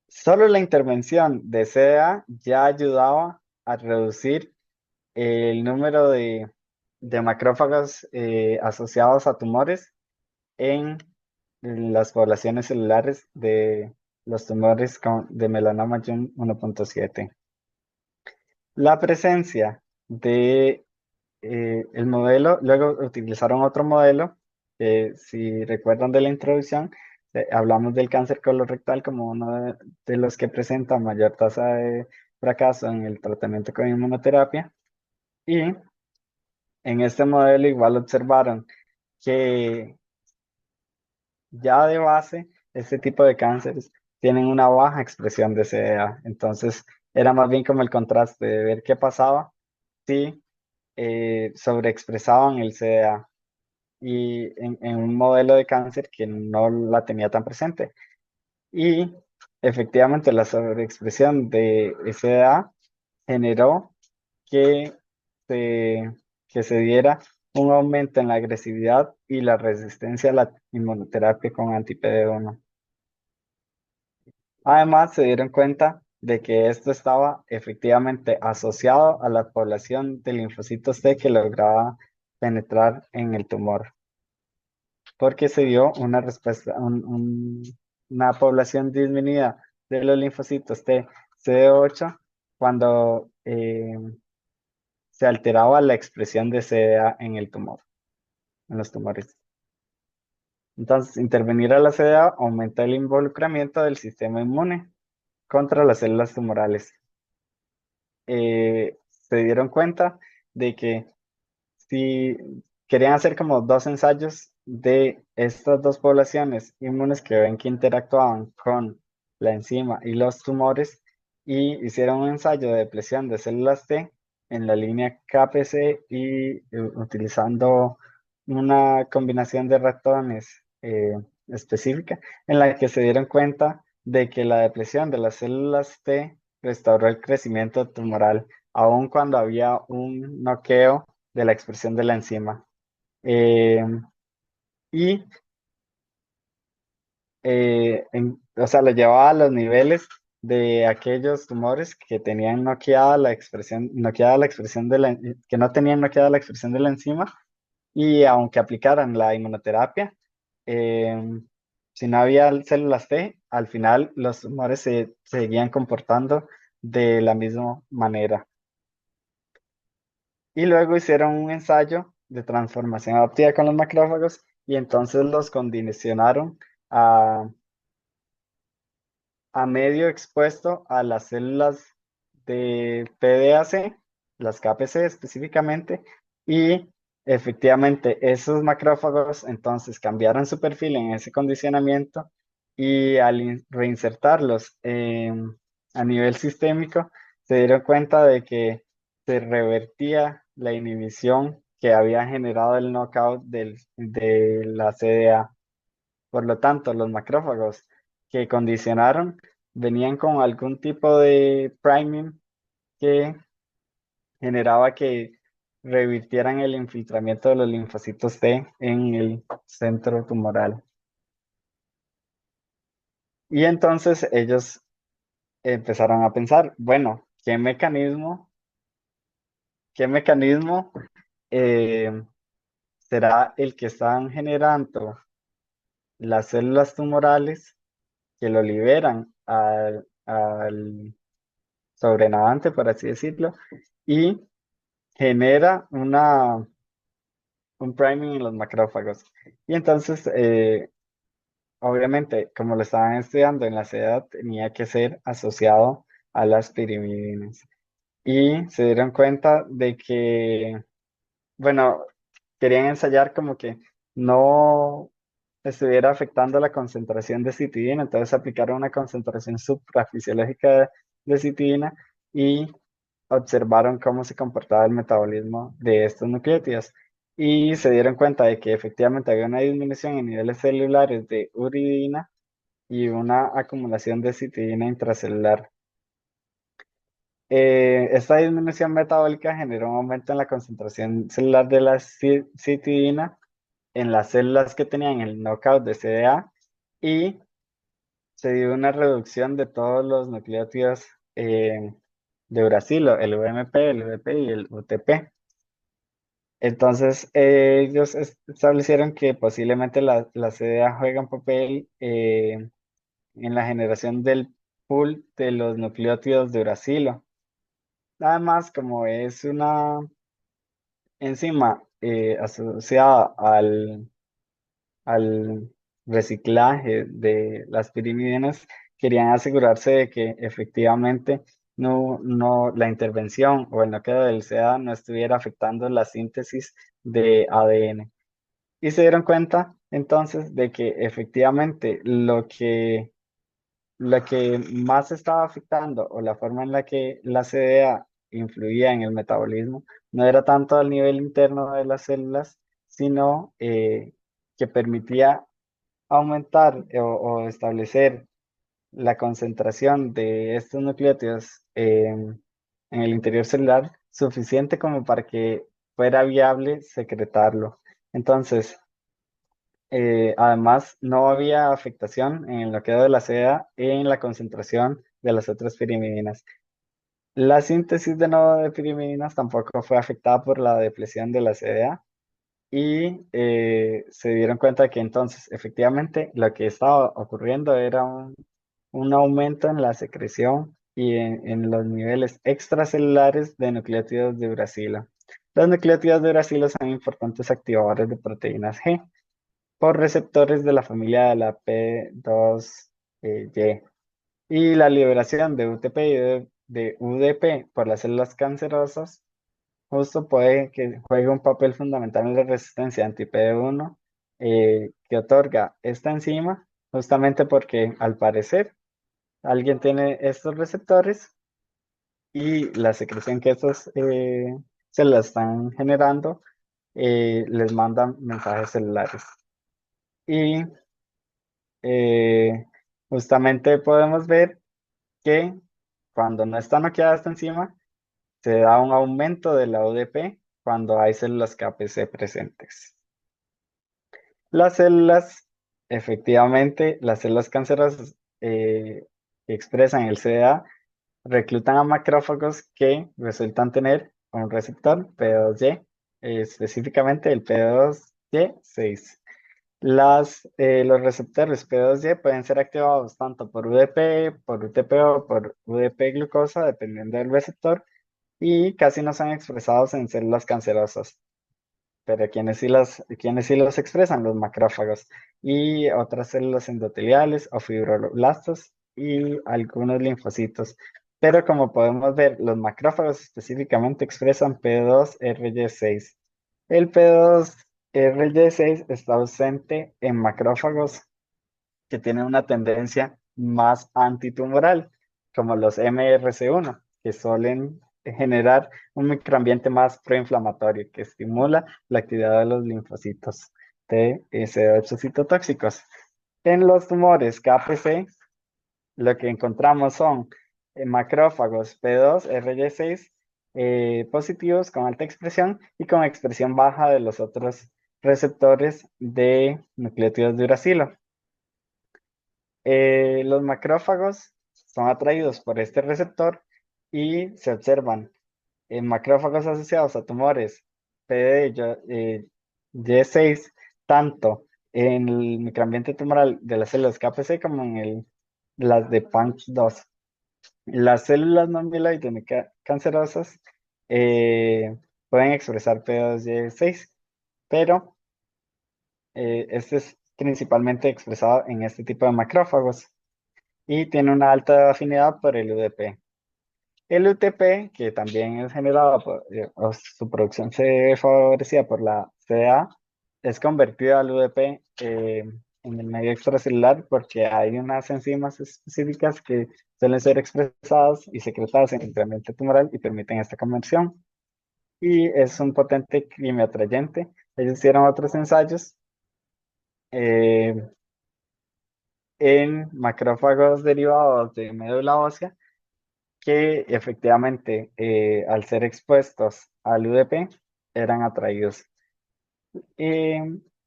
Solo la intervención de CDA ya ayudaba a reducir el número de macrófagos asociados a tumores en las poblaciones celulares de los tumores de melanoma 1.7. La presencia de el modelo, luego utilizaron otro modelo, si recuerdan de la introducción, hablamos del cáncer colorectal como uno de los que presenta mayor tasa de fracaso en el tratamiento con inmunoterapia. Y en este modelo igual observaron que ya de base, este tipo de cánceres tienen una baja expresión de CDA. Entonces, era más bien como el contraste de ver qué pasaba si sobreexpresaban el CDA y en un modelo de cáncer que no la tenía tan presente. Y efectivamente la sobreexpresión de CDA generó que se, que se diera un aumento en la agresividad y la resistencia a la inmunoterapia con anti-PD1. Además, se dieron cuenta de que esto estaba efectivamente asociado a la población de linfocitos T que lograba penetrar en el tumor, porque se dio una respuesta, una población disminuida de los linfocitos T CD8 cuando se alteraba la expresión de CDA en el tumor, en los tumores. Entonces, intervenir a la CDA aumenta el involucramiento del sistema inmune contra las células tumorales. Se dieron cuenta de que si querían hacer como dos ensayos de estas dos poblaciones inmunes que ven que interactuaban con la enzima y los tumores, y hicieron un ensayo de depresión de células T en la línea KPC y utilizando una combinación de ratones específica en la que se dieron cuenta de que la depresión de las células T restauró el crecimiento tumoral, aun cuando había un noqueo de la expresión de la enzima. Eh, y, o sea, lo llevaba a los niveles de aquellos tumores que tenían noqueada la expresión de que no tenían noqueada la expresión de la enzima, y aunque aplicaran la inmunoterapia, eh, si no había células T, al final los tumores se seguían comportando de la misma manera. Y luego hicieron un ensayo de transformación adaptiva con los macrófagos y entonces los condicionaron a, a medio expuesto a las células de PDAC, las KPC específicamente, y efectivamente esos macrófagos entonces cambiaron su perfil en ese condicionamiento y al reinsertarlos a nivel sistémico se dieron cuenta de que se revertía la inhibición que había generado el knockout de la CDA. Por lo tanto, los macrófagos que condicionaron venían con algún tipo de priming que generaba que revirtieran el infiltramiento de los linfocitos T en el centro tumoral. Y entonces ellos empezaron a pensar, bueno, qué mecanismo eh, será el que están generando las células tumorales que lo liberan al sobrenadante, por así decirlo, y genera un priming en los macrófagos? Y entonces, obviamente, como lo estaban estudiando en la edad, tenía que ser asociado a las pirimidinas. Y se dieron cuenta de que, bueno, querían ensayar como que no estuviera afectando la concentración de citidina, entonces aplicaron una concentración suprafisiológica de citidina y observaron cómo se comportaba el metabolismo de estos nucleótidos y se dieron cuenta de que efectivamente había una disminución en niveles celulares de uridina y una acumulación de citidina intracelular. Esta disminución metabólica generó un aumento en la concentración celular de la citidina en las células que tenían el knockout de CDA y se dio una reducción de todos los nucleótidos de uracilo, el UMP, el UDP y el UTP. Entonces, ellos establecieron que posiblemente la CDA juega un papel en la generación del pool de los nucleótidos de uracilo. Nada más, como es una enzima asociada al reciclaje de las pirimidinas, querían asegurarse de que efectivamente la intervención o el noqueo del CA no estuviera afectando la síntesis de ADN. Y se dieron cuenta entonces de que efectivamente lo que más estaba afectando o la forma en la que la CDA influía en el metabolismo no era tanto al nivel interno de las células, sino que permitía aumentar o establecer la concentración de estos nucleótidos en el interior celular suficiente como para que fuera viable secretarlo. Entonces, Además, no había afectación en lo que era de la seda en la concentración de las otras pirimidinas. La síntesis de nodo de pirimidinas tampoco fue afectada por la depresión de la CDA y se dieron cuenta de que entonces efectivamente lo que estaba ocurriendo era un aumento en la secreción y en los niveles extracelulares de nucleótidos de uracilo. Los nucleótidos de uracilo son importantes activadores de proteínas G por receptores de la familia de la P2Y. Y la liberación de UTP y de UDP por las células cancerosas justo puede que juegue un papel fundamental en la resistencia anti-PD1 que otorga esta enzima, justamente porque al parecer alguien tiene estos receptores y la secreción que estos células están generando les mandan mensajes celulares. Y eh, justamente podemos ver que cuando no está noqueada esta enzima, se da un aumento de la UDP cuando hay células KPC presentes. Las células, efectivamente, las células cancerosas que expresan el CDA reclutan a macrófagos que resultan tener un receptor P2Y, específicamente el P2Y6. Los receptores P2Y pueden ser activados tanto por UDP, por UTP o por UDP glucosa, dependiendo del receptor, y casi no son expresados en células cancerosas. Pero quienes sí los expresan, los macrófagos y otras células endoteliales o fibroblastos y algunos linfocitos. Pero como podemos ver, los macrófagos específicamente expresan P2RY6. El P2RY6 está ausente en macrófagos que tienen una tendencia más antitumoral, como los MRC1, que suelen generar un microambiente más proinflamatorio que estimula la actividad de los linfocitos T, CD8 citotóxicos. En los tumores KPC, lo que encontramos son macrófagos P2RY6 positivos con alta expresión y con expresión baja de los otros receptores de nucleótidos de uracilo. Los macrófagos son atraídos por este receptor y se observan en macrófagos asociados a tumores PDY6, tanto en el microambiente tumoral de las células KPC como en las de PANC2. Las células no mieloides cancerosas pueden expresar PDY6, pero este es principalmente expresado en este tipo de macrófagos y tiene una alta afinidad por el UDP. El UTP, que también es generado o su producción se ve favorecida por la CDA, es convertido al UDP en el medio extracelular porque hay unas enzimas específicas que suelen ser expresadas y secretadas en el ambiente tumoral y permiten esta conversión. Y es un potente quimioatrayente. Ellos hicieron otros ensayos eh, en macrófagos derivados de médula ósea que efectivamente al ser expuestos al UDP eran atraídos. Y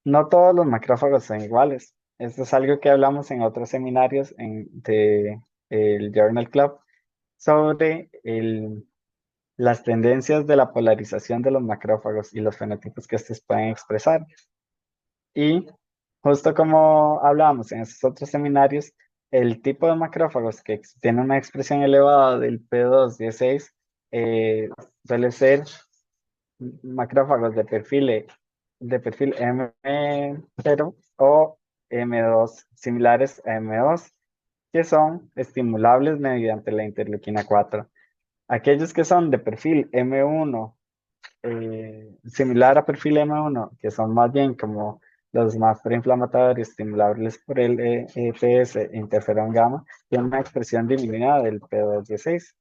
no todos los macrófagos son iguales. Esto es algo que hablamos en otros seminarios de el Journal Club sobre las tendencias de la polarización de los macrófagos y los fenotipos que estos pueden expresar. Y justo como hablábamos en esos otros seminarios, el tipo de macrófagos que tiene una expresión elevada del P216 suele ser macrófagos de perfil M0 o M2, similares a M2, que son estimulables mediante la interleuquina 4. Aquellos que son de perfil M1 similar a perfil M1, que son más bien como los más proinflamatorios, estimulables por el EPS, interferón gamma, tienen una expresión diminuida del P216.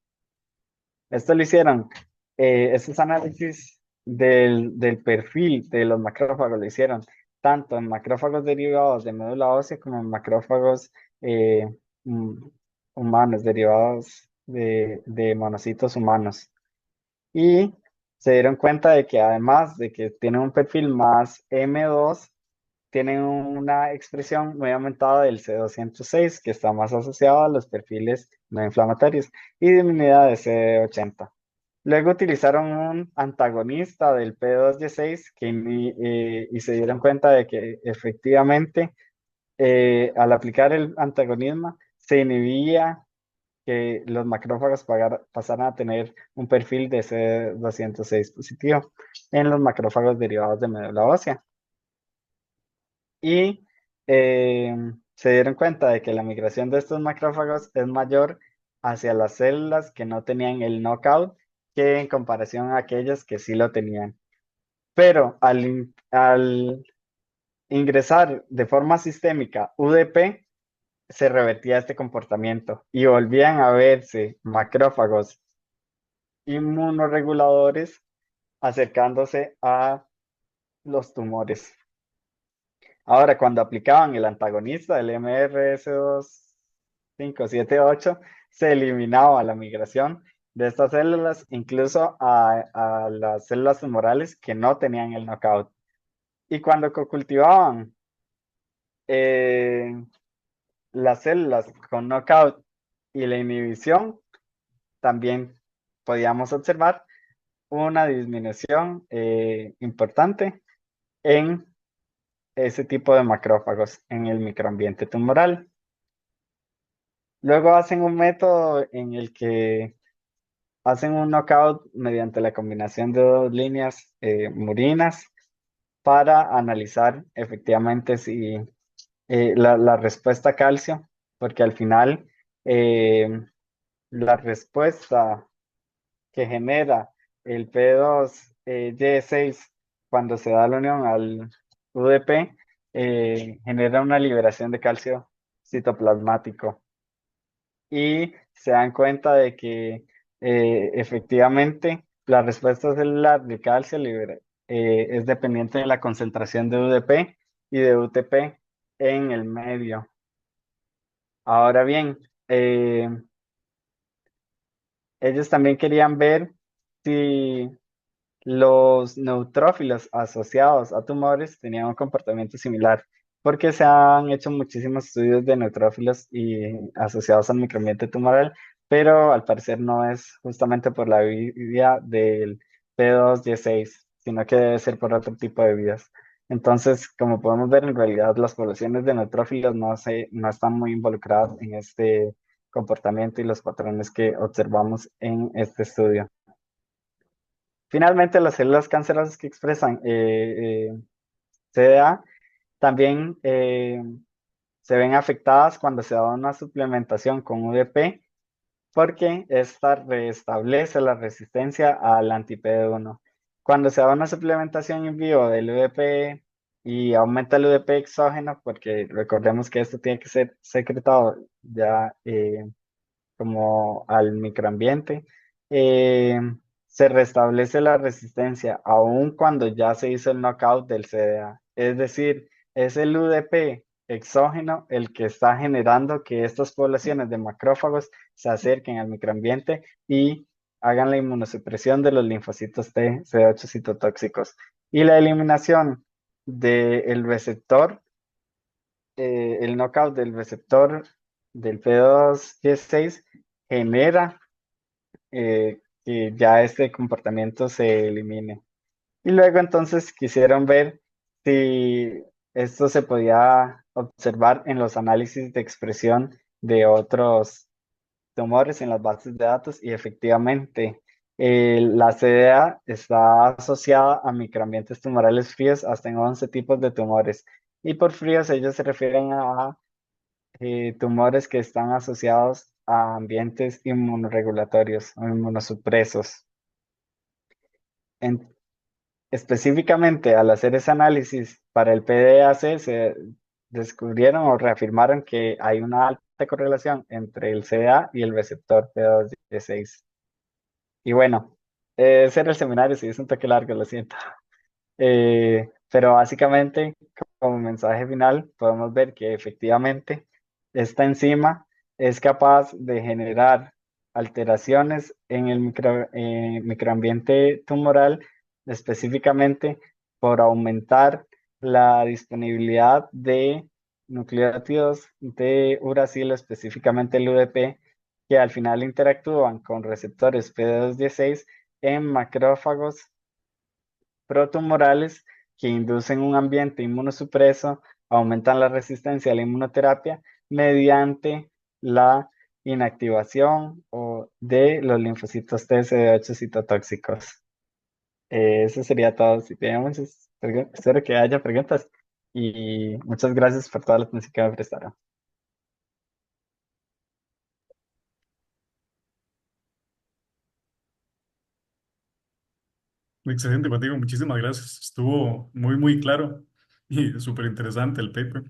Esto lo hicieron, estos análisis del perfil de los macrófagos lo hicieron tanto en macrófagos derivados de médula ósea como en macrófagos eh, mm, humanos, derivados de monocitos humanos. Y se dieron cuenta de que además de que tienen un perfil más M2, tienen una expresión muy aumentada del C206, que está más asociado a los perfiles no inflamatorios, y disminuida de CD80. Luego utilizaron un antagonista del P2Y6 y se dieron cuenta de que efectivamente al aplicar el antagonismo se inhibía que los macrófagos pasaran a tener un perfil de CD206 positivo en los macrófagos derivados de médula ósea. Y eh, se dieron cuenta de que la migración de estos macrófagos es mayor hacia las células que no tenían el knockout que en comparación a aquellas que sí lo tenían. Pero al ingresar de forma sistémica UDP, se revertía este comportamiento y volvían a verse macrófagos inmunoreguladores acercándose a los tumores. Ahora, cuando aplicaban el antagonista del MRS2578, se eliminaba la migración de estas células, incluso a las células tumorales que no tenían el knockout. Y cuando cultivaban las células con knockout y la inhibición, también podíamos observar una disminución importante en ese tipo de macrófagos en el microambiente tumoral. Luego hacen un método en el que hacen un knockout mediante la combinación de dos líneas murinas para analizar efectivamente si la respuesta a calcio, porque al final la respuesta que genera el P2Y6 cuando se da la unión al UDP genera una liberación de calcio citoplasmático y se dan cuenta de que efectivamente la respuesta celular de calcio es dependiente de la concentración de UDP y de UTP en el medio. Ahora bien, ellos también querían ver si los neutrófilos asociados a tumores tenían un comportamiento similar, porque se han hecho muchísimos estudios de neutrófilos y asociados al microambiente tumoral, pero al parecer no es justamente por la vía del P2Y6, sino que debe ser por otro tipo de vías. Entonces, como podemos ver, en realidad las poblaciones de neutrófilos no están muy involucradas en este comportamiento y los patrones que observamos en este estudio. Finalmente, las células cancerosas que expresan CDA también se ven afectadas cuando se da una suplementación con UDP porque esta restablece la resistencia al anti-PD1. Cuando se da una suplementación en vivo del UDP y aumenta el UDP exógeno, porque recordemos que esto tiene que ser secretado ya como al microambiente, eh, se restablece la resistencia aun cuando ya se hizo el knockout del CDA. Es decir, es el UDP exógeno el que está generando que estas poblaciones de macrófagos se acerquen al microambiente y hagan la inmunosupresión de los linfocitos T, CD8 citotóxicos. Y la eliminación del receptor, el knockout del receptor del P2Y6 genera que ya este comportamiento se elimine. Y luego entonces quisieron ver si esto se podía observar en los análisis de expresión de otros tumores en las bases de datos y efectivamente la CDA está asociada a microambientes tumorales fríos hasta en 11 tipos de tumores. Y por fríos ellos se refieren a tumores que están asociados a ambientes inmunoregulatorios o inmunosupresos. En- Específicamente, al hacer ese análisis para el PDAC, se descubrieron o reafirmaron que hay una alta correlación entre el CDA y el receptor P2Y6. Y bueno, ese era el seminario, sí, es un toque largo, lo siento. Pero básicamente, como mensaje final, podemos ver que efectivamente esta enzima es capaz de generar alteraciones en el microambiente tumoral, específicamente por aumentar la disponibilidad de nucleótidos de uracilo, específicamente el UDP, que al final interactúan con receptores PD216 en macrófagos protumorales que inducen un ambiente inmunosupreso, aumentan la resistencia a la inmunoterapia mediante la inactivación de los linfocitos TSD8 citotóxicos. Eso sería todo. Si tenemos, espero que haya preguntas y muchas gracias por toda la atención que me prestaron.
Excelente, contigo. Muchísimas gracias. Estuvo muy, muy claro y súper interesante el paper.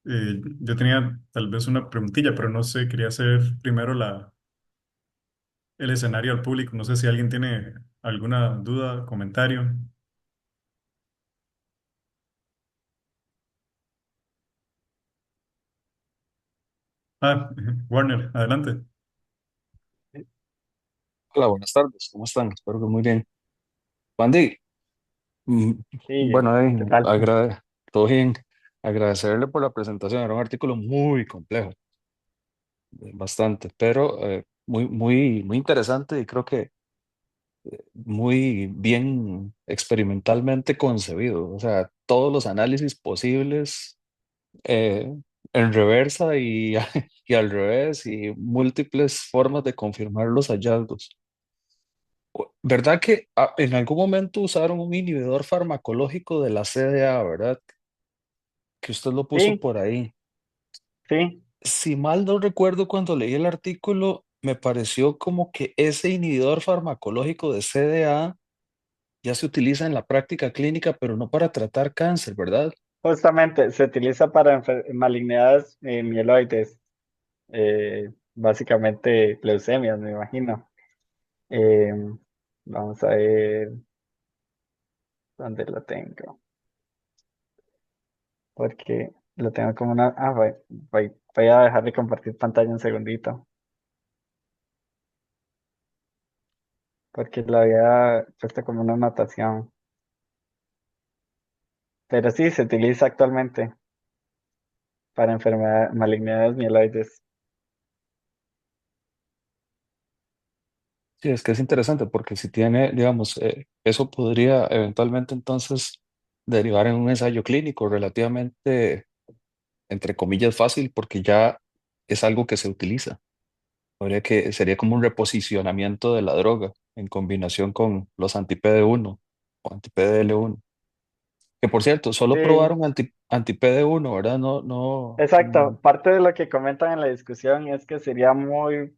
Yo tenía tal vez una preguntilla, pero no sé, quería hacer primero el escenario al público. No sé si alguien tiene alguna duda, comentario. Ah, Warner, adelante.
Hola, buenas tardes, ¿cómo están? Espero que muy bien. Wandy, mm,
Sí,
bueno,
¿qué tal?
todo bien. Agradecerle por la presentación. Era un artículo muy complejo, bastante, pero muy interesante y creo que muy bien experimentalmente concebido. O sea, todos los análisis posibles eh, en reversa y, y al revés y múltiples formas de confirmar los hallazgos. ¿Verdad que en algún momento usaron un inhibidor farmacológico de la CDA, verdad? Que usted lo puso
Sí,
por ahí.
sí,
Si mal no recuerdo, cuando leí el artículo, me pareció como que ese inhibidor farmacológico de CDA ya se utiliza en la práctica clínica, pero no para tratar cáncer, ¿verdad?
justamente se utiliza para malignidades mieloides, básicamente leucemias, me imagino. Eh, Vamos a ver dónde lo tengo, porque lo tengo como una... Ah, voy a dejar de compartir pantalla un segundito, porque lo había puesto como una anotación. Pero sí, se utiliza actualmente para enfermedades, malignidades mieloides.
Sí, es que es interesante porque si tiene, digamos, eso podría eventualmente entonces derivar en un ensayo clínico relativamente, entre comillas, fácil porque ya es algo que se utiliza. Sería como un reposicionamiento de la droga en combinación con los anti-PD1 o anti-PDL1. Que por cierto, solo
Sí,
probaron anti-PD1, ¿verdad? No, no.
exacto. Parte de lo que comentan en la discusión es que sería muy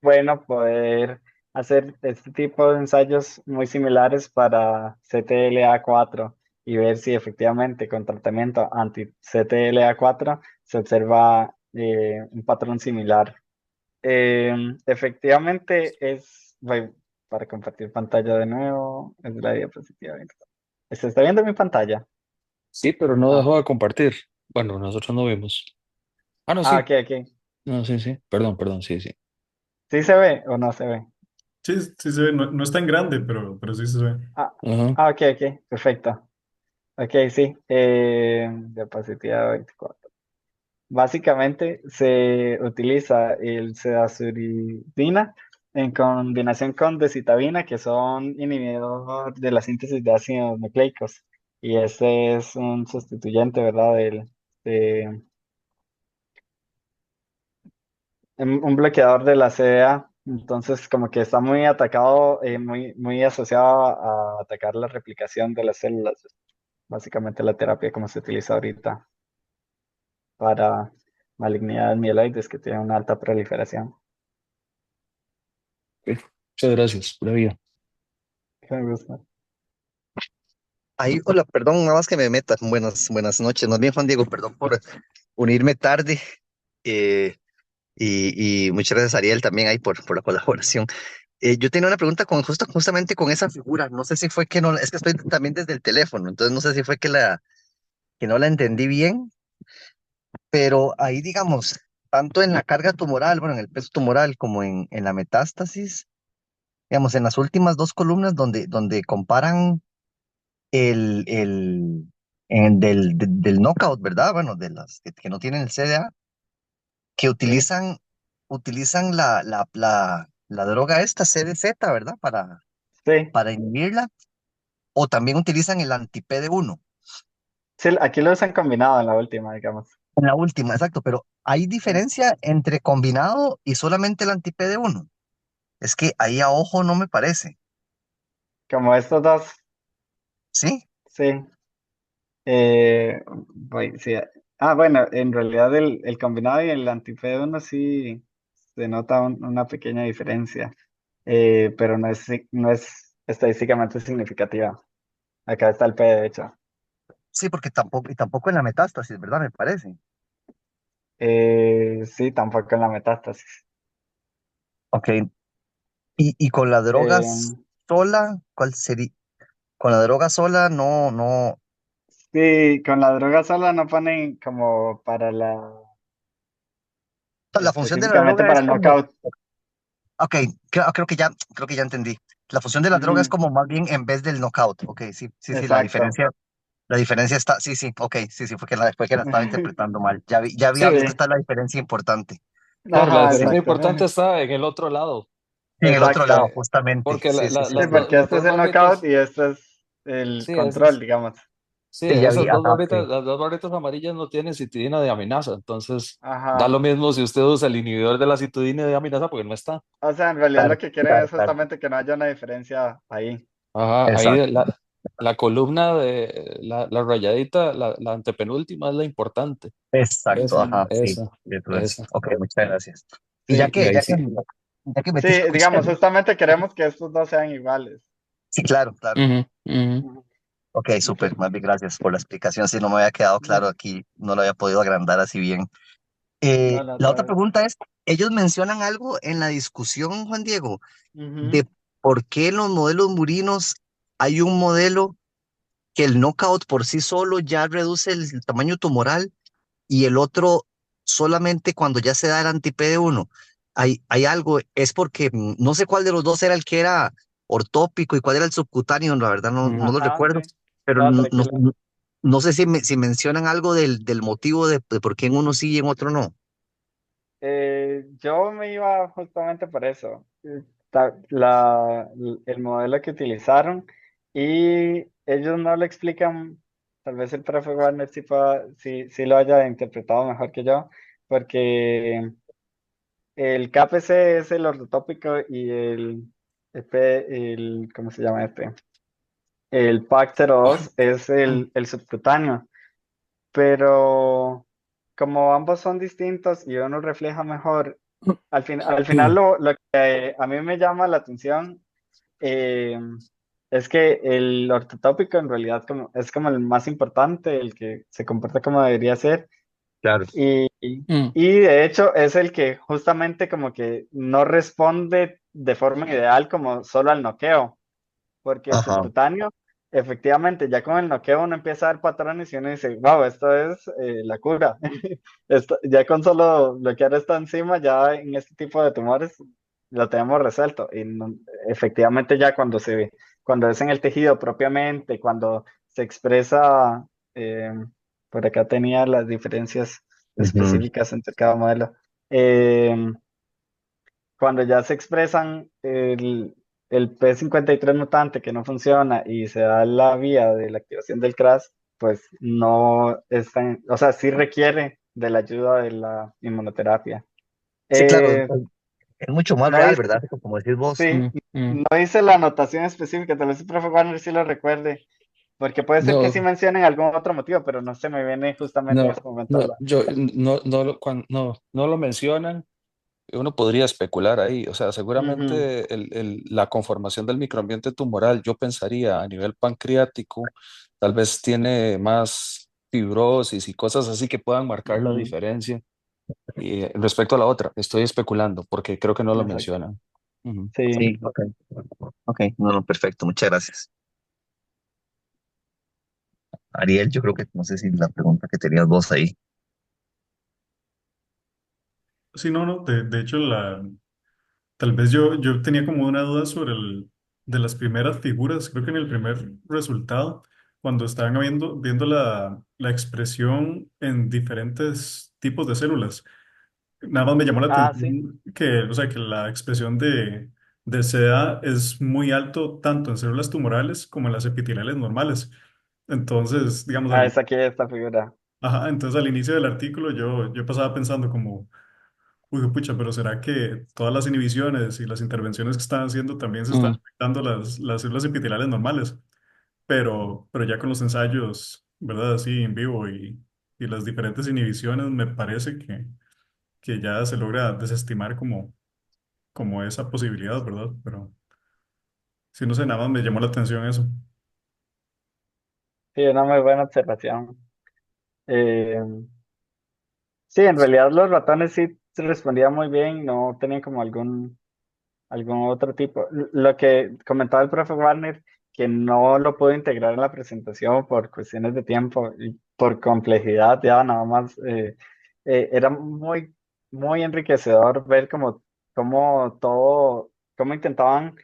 bueno poder hacer este tipo de ensayos muy similares para CTLA4 y ver si efectivamente con tratamiento anti-CTLA4 se observa un patrón similar. Efectivamente voy para compartir pantalla de nuevo, es la diapositiva. ¿Se está viendo mi pantalla?
Sí, pero no
Ah,
dejó de compartir. Bueno, nosotros no vimos. Ah, no,
ah,
sí.
ok, ok.
No, sí, sí. Perdón, sí, sí.
¿Sí se ve o no se ve?
Sí, sí se ve. No, no es tan grande, pero sí se ve.
Ah,
Ajá.
ok, ok, perfecto. Ok, sí, diapositiva 24. Básicamente se utiliza el cedazuridina en combinación con decitabina, que son inhibidor de la síntesis de ácidos nucleicos. Y este es un sustituyente, ¿verdad? De un bloqueador de la CDA. Entonces, como que está muy atacado, muy asociado a atacar la replicación de las células. Básicamente la terapia como se utiliza ahorita para malignidades mieloides que tienen una alta proliferación.
Ok. Muchas gracias, pura vida.
Me gusta.
Ahí, hola, perdón, nada más que me meta. Buenas noches. Más bien, Juan Diego, perdón por unirme tarde. eh, y muchas gracias, Ariel, también ahí por la colaboración. Yo tenía una pregunta justamente con esa figura. No sé si fue que no, es que estoy también desde el teléfono, entonces no sé si fue que no la entendí bien, pero ahí, digamos, tanto en la carga tumoral, bueno, en el peso tumoral, como en la metástasis, digamos, en las últimas dos columnas donde comparan del knockout, ¿verdad? Bueno, de las que no tienen el CDA, que
Sí,
utilizan la droga esta, CDZ, ¿verdad?
sí,
Para inhibirla, o también utilizan el anti-PD1.
sí, aquí lo usan combinado en la última, digamos.
En la última, exacto, pero ¿hay
Sí.
diferencia entre combinado y solamente el anti-PD1? Es que ahí a ojo no me parece,
Como estos dos,
¿sí?
sí. Sí. Ah, bueno, en realidad el combinado y el anti-PD1 sí se nota una pequeña diferencia, pero no es estadísticamente significativa. Acá está el P, de hecho.
Sí, porque tampoco en la metástasis, ¿verdad? Me parece.
Sí, tampoco en la metástasis.
Ok, y con la droga
Eh,
sola, ¿cuál sería? Con la droga sola no.
sí, con la droga sola no ponen como
La función de la
específicamente
droga
para
es
el
como,
knockout.
ok, creo que ya entendí. La función de la droga es
Ujú,
como más bien en vez del knockout. Ok, sí, sí, sí,
exacto.
la diferencia está, sí, sí, ok, sí, sí, fue que la estaba interpretando mal. Ya vi que
Sí,
está la diferencia importante.
Claro, la
ajá,
diferencia
exacto.
importante está en el otro lado,
Sí, en el otro lado,
porque,
Exacto.
justamente.
porque
Sí, sí, sí,
Sí,
sí.
porque
las
este es
dos
el knockout
barritas,
y este es el
sí,
control, digamos.
sí,
Sí, ya vi,
esas dos
ajá,
barritas,
sí.
las dos barritas amarillas no tienen citidina de aminasa, entonces da lo
Ajá.
mismo si usted usa el inhibidor de la citidina de aminasa porque no está.
O sea, en realidad
Claro,
lo que quieren
claro,
es
claro.
justamente que no haya una diferencia ahí.
Ajá, ahí
Exacto,
la columna de la rayadita, la antepenúltima es la importante.
exacto,
Esa,
ajá, sí.
esa,
Eso es.
esa.
Ok, muchas gracias. Y ya
Sí,
Y
que,
ahí
ya que,
sí.
ya que
sí,
metí su
digamos,
cuchara.
justamente queremos que estos dos sean iguales.
Sí, claro, claro.
Ujú, ujú.
Ujú.
Ok, súper, más bien gracias por la explicación. Si no me había quedado claro aquí, no lo había podido agrandar así bien.
No, no,
La
todo
otra
bien.
pregunta es, ellos mencionan algo en la discusión, Juan Diego,
Ujú.
de por qué en los modelos murinos hay un modelo que el knockout por sí solo ya reduce el tamaño tumoral y el otro solamente cuando ya se da el anti-PD1. Hay algo, es porque no sé cuál de los dos era el que era ortópico y cuál era el subcutáneo, la verdad no
Ujú.
lo
Ajá,
recuerdo,
sí.
pero
No, tranquilo.
no sé si mencionan algo del motivo de por qué en uno sí y en otro no.
Yo me iba justamente por eso. El modelo que utilizaron y ellos no lo explican, tal vez el profe Warner sí lo haya interpretado mejor que yo, porque el KPC es el ortotópico y ¿cómo se llama este? El PAC02 es el subcutáneo, pero como ambos son distintos y uno refleja mejor, al final lo que a mí me llama la atención eh, es que el ortotópico en realidad es como el más importante, el que se comporta como debería ser
Claro.
Mm,
y de hecho es el que justamente como que no responde de forma ideal como solo al noqueo, porque el
Ajá.
subcutáneo, efectivamente, ya con el noqueo uno empieza a ver patrones y uno dice, wow, esto es la cura. Ya con solo bloquear esta enzima, ya en este tipo de tumores lo tenemos resuelto. Y efectivamente ya cuando es en el tejido propiamente, cuando se expresa, eh, por acá tenía las diferencias
Ujú.
específicas entre cada modelo. Eh, Cuando ya se expresan el P53 mutante que no funciona y se da la vía de la activación del CRAS, pues no es tan, o sea, sí requiere de la ayuda de la inmunoterapia.
Sí, claro,
Eh,
es mucho más
no
real,
dice,
¿verdad? Como decís vos.
sí,
mm, mm.
no dice la anotación específica, tal vez el profe Warner sí lo recuerde, porque puede ser que sí
No,
mencionen algún otro motivo, pero no se me viene justamente en
no,
este momento a
no,
la...
yo no lo mencionan. Uno podría especular ahí, o sea,
Ujú,
seguramente la conformación del microambiente tumoral, yo pensaría a nivel pancreático, tal vez tiene más fibrosis y cosas así que puedan marcar la
ujú,
diferencia. Y respecto a la otra, estoy especulando porque creo que no lo
exacto.
mencionan. Ujú.
Sí.
Sí, ok. Ok, no, no, perfecto, muchas gracias. Ariel, yo creo que no sé si la pregunta que tenías vos ahí.
Sí, no, no, de hecho, tal vez yo tenía como una duda sobre de las primeras figuras, creo que en el primer resultado, cuando estaban viendo la expresión en diferentes tipos de células. Nada más me llamó la
Ah, sí.
atención que, o sea, que la expresión de CDA es muy alto tanto en células tumorales como en las epiteliales normales. Entonces, digamos,
Ah, es aquí esta figura.
ajá, entonces al inicio del artículo yo pasaba pensando como, uy, pucha, pero ¿será que todas las inhibiciones y las intervenciones que están haciendo también se están
Mm,
afectando las células epiteliales normales? Pero ya con los ensayos, ¿verdad? Así en vivo y las diferentes inhibiciones, me parece que ya se logra desestimar como esa posibilidad, ¿verdad? Pero sí, no sé, nada más me llamó la atención eso.
Sí, una muy buena observación. Eh, sí, en realidad los ratones sí respondían muy bien, no tenían como algún otro tipo. Lo que comentaba el profe Warner, que no lo pudo integrar en la presentación por cuestiones de tiempo y por complejidad, ya nada más, era muy enriquecedor ver cómo intentaban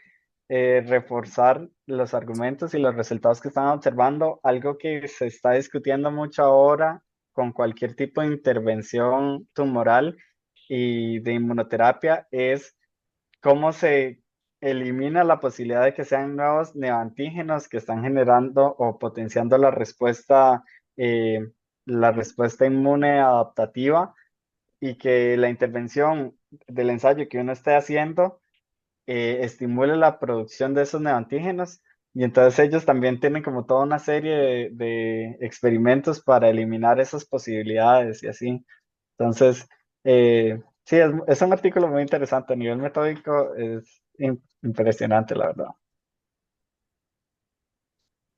reforzar los argumentos y los resultados que estaban observando, algo que se está discutiendo mucho ahora con cualquier tipo de intervención tumoral y de inmunoterapia es cómo se elimina la posibilidad de que sean nuevos neoantígenos que están generando o potenciando eh, la respuesta inmune adaptativa y que la intervención del ensayo que uno esté haciendo estimule la producción de esos neoantígenos. Y entonces ellos también tienen como toda una serie de experimentos para eliminar esas posibilidades y así. Entonces, sí, es un artículo muy interesante. A nivel metódico es impresionante, la verdad.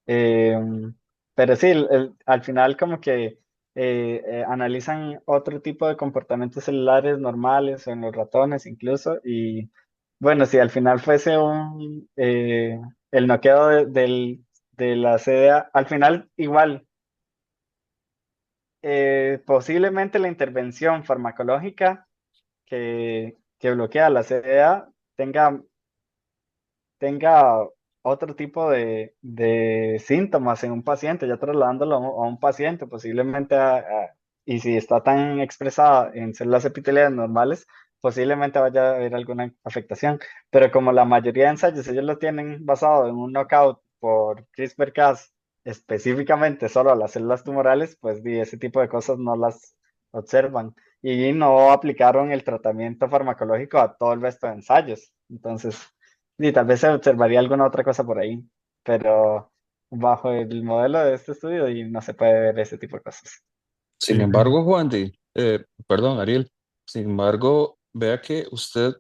Eh, pero sí, al final como que analizan otro tipo de comportamientos celulares normales o en los ratones incluso. Y bueno, si al final fuese el noqueo de la CDA, al final igual, posiblemente la intervención farmacológica que bloquea la CDA tenga otro tipo de síntomas en un paciente, ya trasladándolo a un paciente, posiblemente, y si está tan expresada en células epiteliales normales, posiblemente vaya a haber alguna afectación. Pero como la mayoría de ensayos ellos lo tienen basado en un knockout por CRISPR-Cas específicamente solo a las células tumorales, pues ese tipo de cosas no las observan. Y no aplicaron el tratamiento farmacológico a todo el resto de ensayos. Entonces, y tal vez se observaría alguna otra cosa por ahí, pero bajo el modelo de este estudio y no se puede ver ese tipo de cosas.
Sin
Sí,
embargo, Juan perdón, Ariel, sin embargo, vea que usted,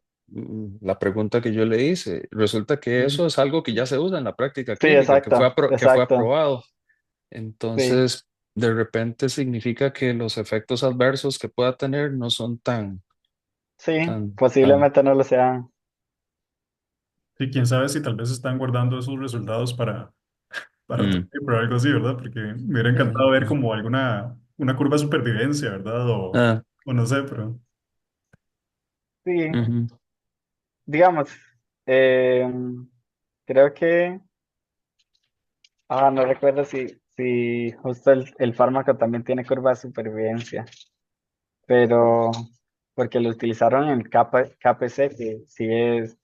la pregunta que yo le hice, resulta que
Ujú.
eso es algo que ya se usa en la práctica
Sí,
clínica,
exacto,
que fue
exacto.
aprobado.
Sí,
Entonces, de repente significa que los efectos adversos que pueda tener no son
sí,
tan.
posiblemente no lo sean.
sí, quién sabe si tal vez están guardando esos resultados para otro
Mm,
paper o algo así, ¿verdad? Porque me hubiera encantado ver
ujú,
como una curva de supervivencia, ¿verdad?
ah,
O no sé, pero
Sí,
ujú,
digamos, eh, creo que, no recuerdo si justo el fármaco también tiene curva de supervivencia, pero porque lo utilizaron en KPC, que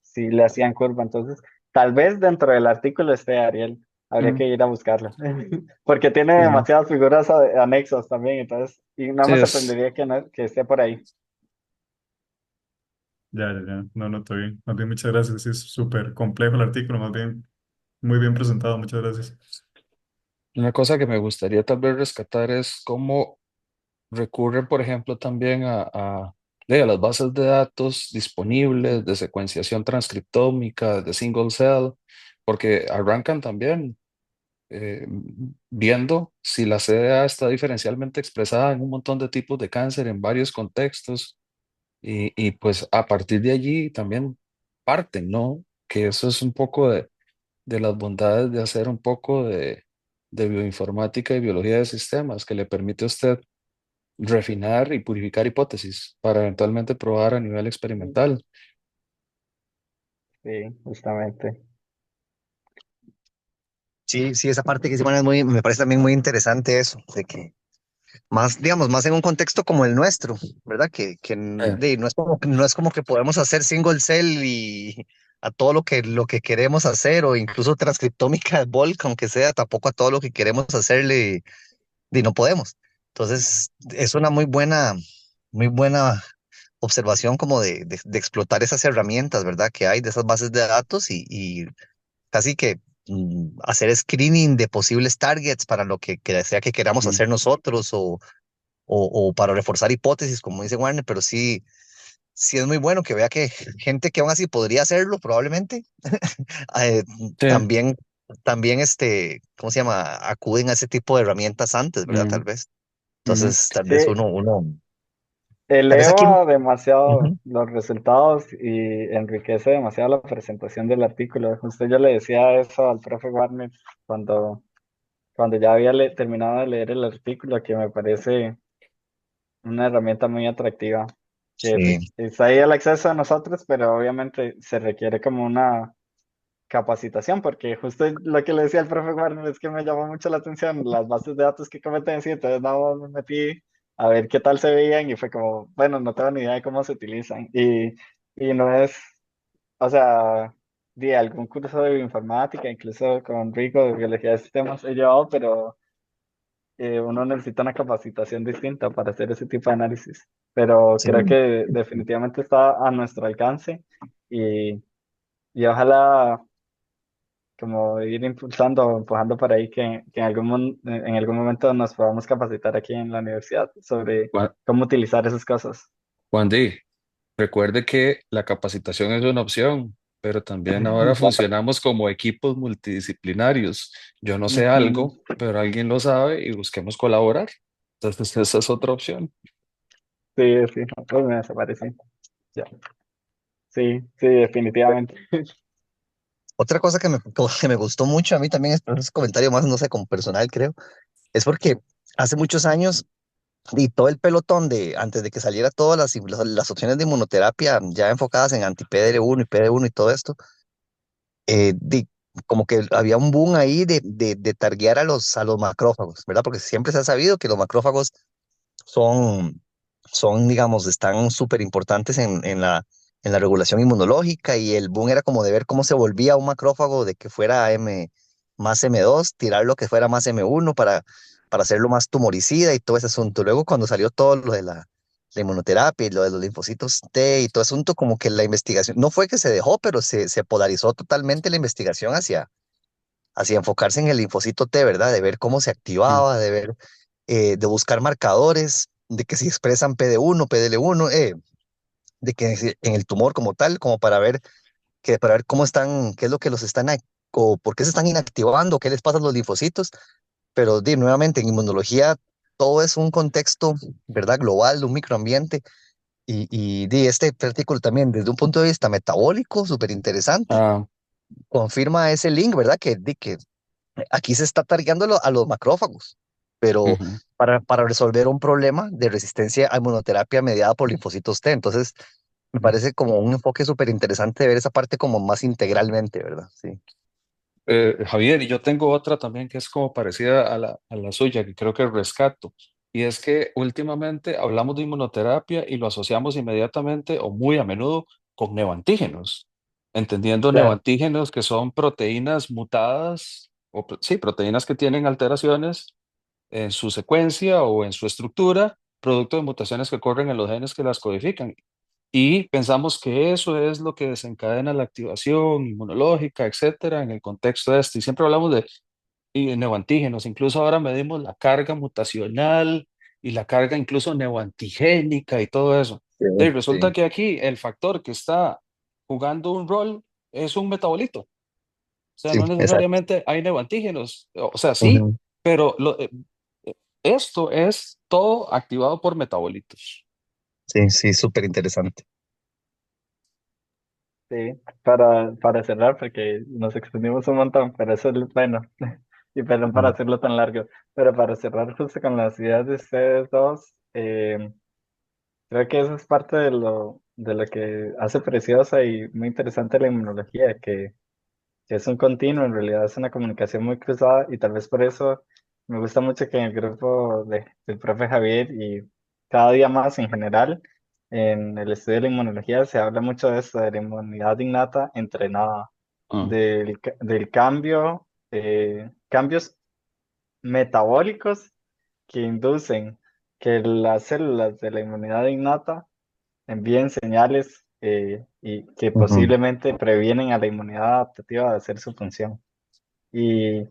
sí le hacían curva. Entonces, tal vez dentro del artículo esté Ariel, habría
mm,
que ir a buscarlo, porque tiene
sí,
demasiadas figuras anexos también, entonces, y no
sí,
me sorprendería que esté por ahí.
ya, no, no, estoy bien. Más bien, muchas gracias. Sí, es súper complejo el artículo, más bien, muy bien presentado, muchas gracias.
una cosa que me gustaría tal vez rescatar es cómo recurren, por ejemplo, también a las bases de datos disponibles de secuenciación transcriptómica, de single cell, porque arrancan también eh, viendo si la CDA está diferencialmente expresada en un montón de tipos de cáncer en varios contextos y pues a partir de allí también parten, ¿no? Que eso es un poco de las bondades de hacer un poco de bioinformática y biología de sistemas, que le permite a usted refinar y purificar hipótesis para eventualmente probar a nivel experimental.
Sí, justamente.
Sí, sí, esa parte que dice Juan es muy, me parece también muy interesante eso, de que más, digamos, más en un contexto como el nuestro, ¿verdad?
Eh,
No es como que podemos hacer single cell y a todo lo que queremos hacer, o incluso transcriptómica bulk, aunque sea, tampoco a todo lo que queremos hacerle, y no podemos. Entonces, es una muy buena observación como de explotar esas herramientas, ¿verdad? Que hay de esas bases de datos y casi que hacer screening de posibles targets para lo que sea que queramos
mm,
hacer nosotros o para reforzar hipótesis, como dice Warner, pero sí, sí es muy bueno que vea que gente que aún así podría hacerlo probablemente, eh,
sí,
también, también ¿cómo se llama? Acuden a ese tipo de herramientas antes, ¿verdad? Tal
mm,
vez.
ujú.
Entonces, tal
Sí,
vez tal vez aquí.
eleva demasiado
Ujú.
los resultados y enriquece demasiado la presentación del artículo. Justo yo le decía eso al profe Warner cuando, cuando ya había terminado de leer el artículo, que me parece una herramienta muy atractiva, que
Sí,
está ahí al acceso a nosotros, pero obviamente se requiere como una capacitación, porque justo lo que le decía al profe Warner es que me llamó mucho la atención las bases de datos que cometen, sí, entonces no me metí a ver qué tal se veían y fue como, bueno, no tengo ni idea de cómo se utilizan y no es, o sea, de algún curso de bioinformática, incluso con Rico de biología de sistemas he llevado, pero uno necesita una capacitación distinta para hacer ese tipo de análisis, pero
sí.
creo que definitivamente está a nuestro alcance y ojalá como ir impulsando o empujando para ahí que en en algún momento nos podamos capacitar aquí en la universidad sobre
Juan,
cómo utilizar esas cosas.
Juan Di, recuerde que la capacitación es una opción, pero también ahora funcionamos como equipos multidisciplinarios. Yo no sé
Ujú.
algo, pero alguien lo sabe y busquemos colaborar. Entonces, esa es otra opción.
Sí, sí, no, pues me desaparecí. Ya. Sí, sí, definitivamente.
Otra cosa que que me gustó mucho a mí también, es un comentario más, no sé, como personal, creo, es porque hace muchos años y todo el pelotón antes de que saliera todas las opciones de inmunoterapia ya enfocadas en anti-PD1 y PD1 y todo esto, como que había un boom ahí de targear a a los macrófagos, ¿verdad? Porque siempre se ha sabido que los macrófagos son, digamos, están súper importantes en la regulación inmunológica, y el boom era como de ver cómo se volvía un macrófago de que fuera más M2, tirar lo que fuera más M1 para hacerlo más tumoricida y todo ese asunto. Luego cuando salió todo lo de la inmunoterapia y lo de los linfocitos T y todo asunto, como que la investigación, no fue que se dejó, pero se polarizó totalmente la investigación hacia enfocarse en el linfocito T, ¿verdad? De ver cómo se
Mm.
activaba, de buscar marcadores, de que si expresan PD1, PDL1, de que en el tumor como tal, como para ver cómo están, qué es lo que los están, o por qué se están inactivando, qué les pasa a los linfocitos. Pero nuevamente en inmunología todo es un contexto, ¿verdad? Global, de un microambiente. Este artículo también, desde un punto de vista metabólico, súper interesante,
Ah,
confirma ese link, ¿verdad? Que aquí se está targeando a los macrófagos, pero
ujú.
para resolver un problema de resistencia a inmunoterapia mediada por linfocitos T. Entonces, me parece como un enfoque súper interesante de ver esa parte como más integralmente, ¿verdad? Sí.
Javier, y yo tengo otra también que es como parecida a la suya, que creo que rescato. Y es que últimamente hablamos de inmunoterapia y lo asociamos inmediatamente o muy a menudo con neoantígenos, entendiendo
Claro,
neoantígenos que son proteínas mutadas, o sí, proteínas que tienen alteraciones en su secuencia o en su estructura, producto de mutaciones que ocurren en los genes que las codifican. Y pensamos que eso es lo que desencadena la activación inmunológica, etcétera, en el contexto de este. Y siempre hablamos de neoantígenos, incluso ahora medimos la carga mutacional y la carga incluso neoantigénica y todo eso.
Sí,
Y resulta
sí,
que aquí el factor que está jugando un rol es un metabolito. O sea,
sí,
no
exacto.
necesariamente hay neoantígenos. O sea, sí,
Ujú.
pero esto es todo activado por metabolitos.
Sí, sí, súper interesante.
sí, para cerrar, porque nos extendimos un montón, pero eso es bueno, y perdón para
Ujú.
hacerlo tan largo, pero para cerrar justo con las ideas de ustedes dos, creo que eso es parte de lo que hace preciosa y muy interesante la inmunología, que que es un continuo, en realidad es una comunicación muy cruzada y tal vez por eso me gusta mucho que en el grupo del profe Javier y cada día más en general, en el estudio de la inmunología se habla mucho de esto, de la inmunidad innata entrenada,
Ah,
del cambio, cambios metabólicos que inducen que las células de la inmunidad innata envíen señales y que
Ujú,
posiblemente previenen a la inmunidad adaptativa de hacer su función. Y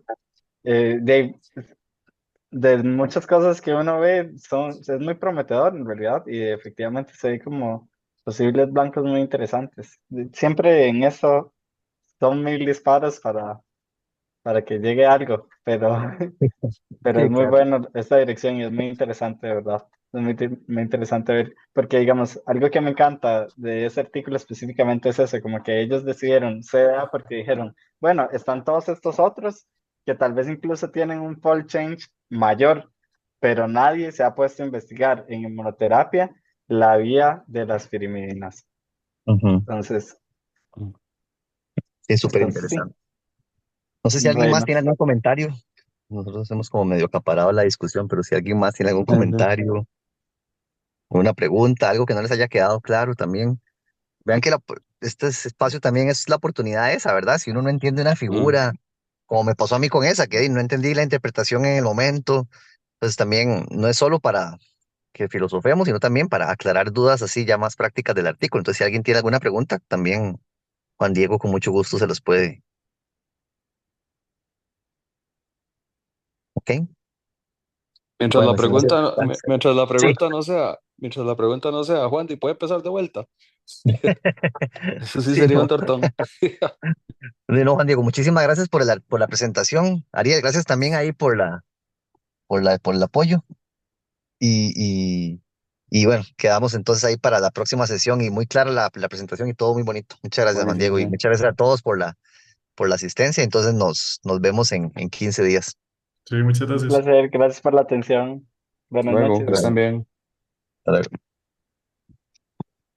de muchas cosas que uno ve, es muy prometedor en realidad y efectivamente se ve como posibles blancos muy interesantes. Siempre en eso son mil disparos para que llegue algo, pero pero es
sí,
muy
claro.
bueno esta dirección y es muy interesante, de verdad. Es muy interesante ver, porque digamos, algo que me encanta de ese artículo específicamente es eso, como que ellos decidieron CDA porque dijeron, bueno, están todos estos otros que tal vez incluso tienen un fold change mayor, pero nadie se ha puesto a investigar en inmunoterapia la vía de las pirimidinas.
Ujú,
Entonces,
mm.
sí, es súper
entonces sí,
interesante. No sé si alguien más
bueno,
tiene algún comentario. Nosotros hemos como medio acaparado la discusión, pero si alguien más tiene algún
Sí, sí.
comentario, una pregunta, algo que no les haya quedado claro también. Vean que este espacio también es la oportunidad esa, ¿verdad? Si uno no entiende una
Mm.
figura, como me pasó a mí con esa, que no entendí la interpretación en el momento, pues también no es solo para que filosofemos, sino también para aclarar dudas así ya más prácticas del artículo. Entonces, si alguien tiene alguna pregunta, también Juan Diego con mucho gusto se los puede. ¿Ok?
Mientras la
Bueno, si no,
pregunta,
sí.
mientras la pregunta no sea, Juan, ¿y puede empezar de vuelta? Eso sí
Sí,
sería un
no.
tortón.
No, Juan Diego, muchísimas gracias por la presentación. Ariel, gracias también ahí por el apoyo. Y, y, y bueno, quedamos entonces ahí para la próxima sesión y muy clara la presentación y todo muy bonito. Muchas gracias, Juan
Buenísimo,
Diego, y
sí.
muchas gracias a todos por la asistencia. Entonces nos vemos en 15 días.
Sí, muchas
un
gracias.
placer, gracias por la atención.
Hasta
Buenas
luego, que
noches.
estén bien.
Hasta luego.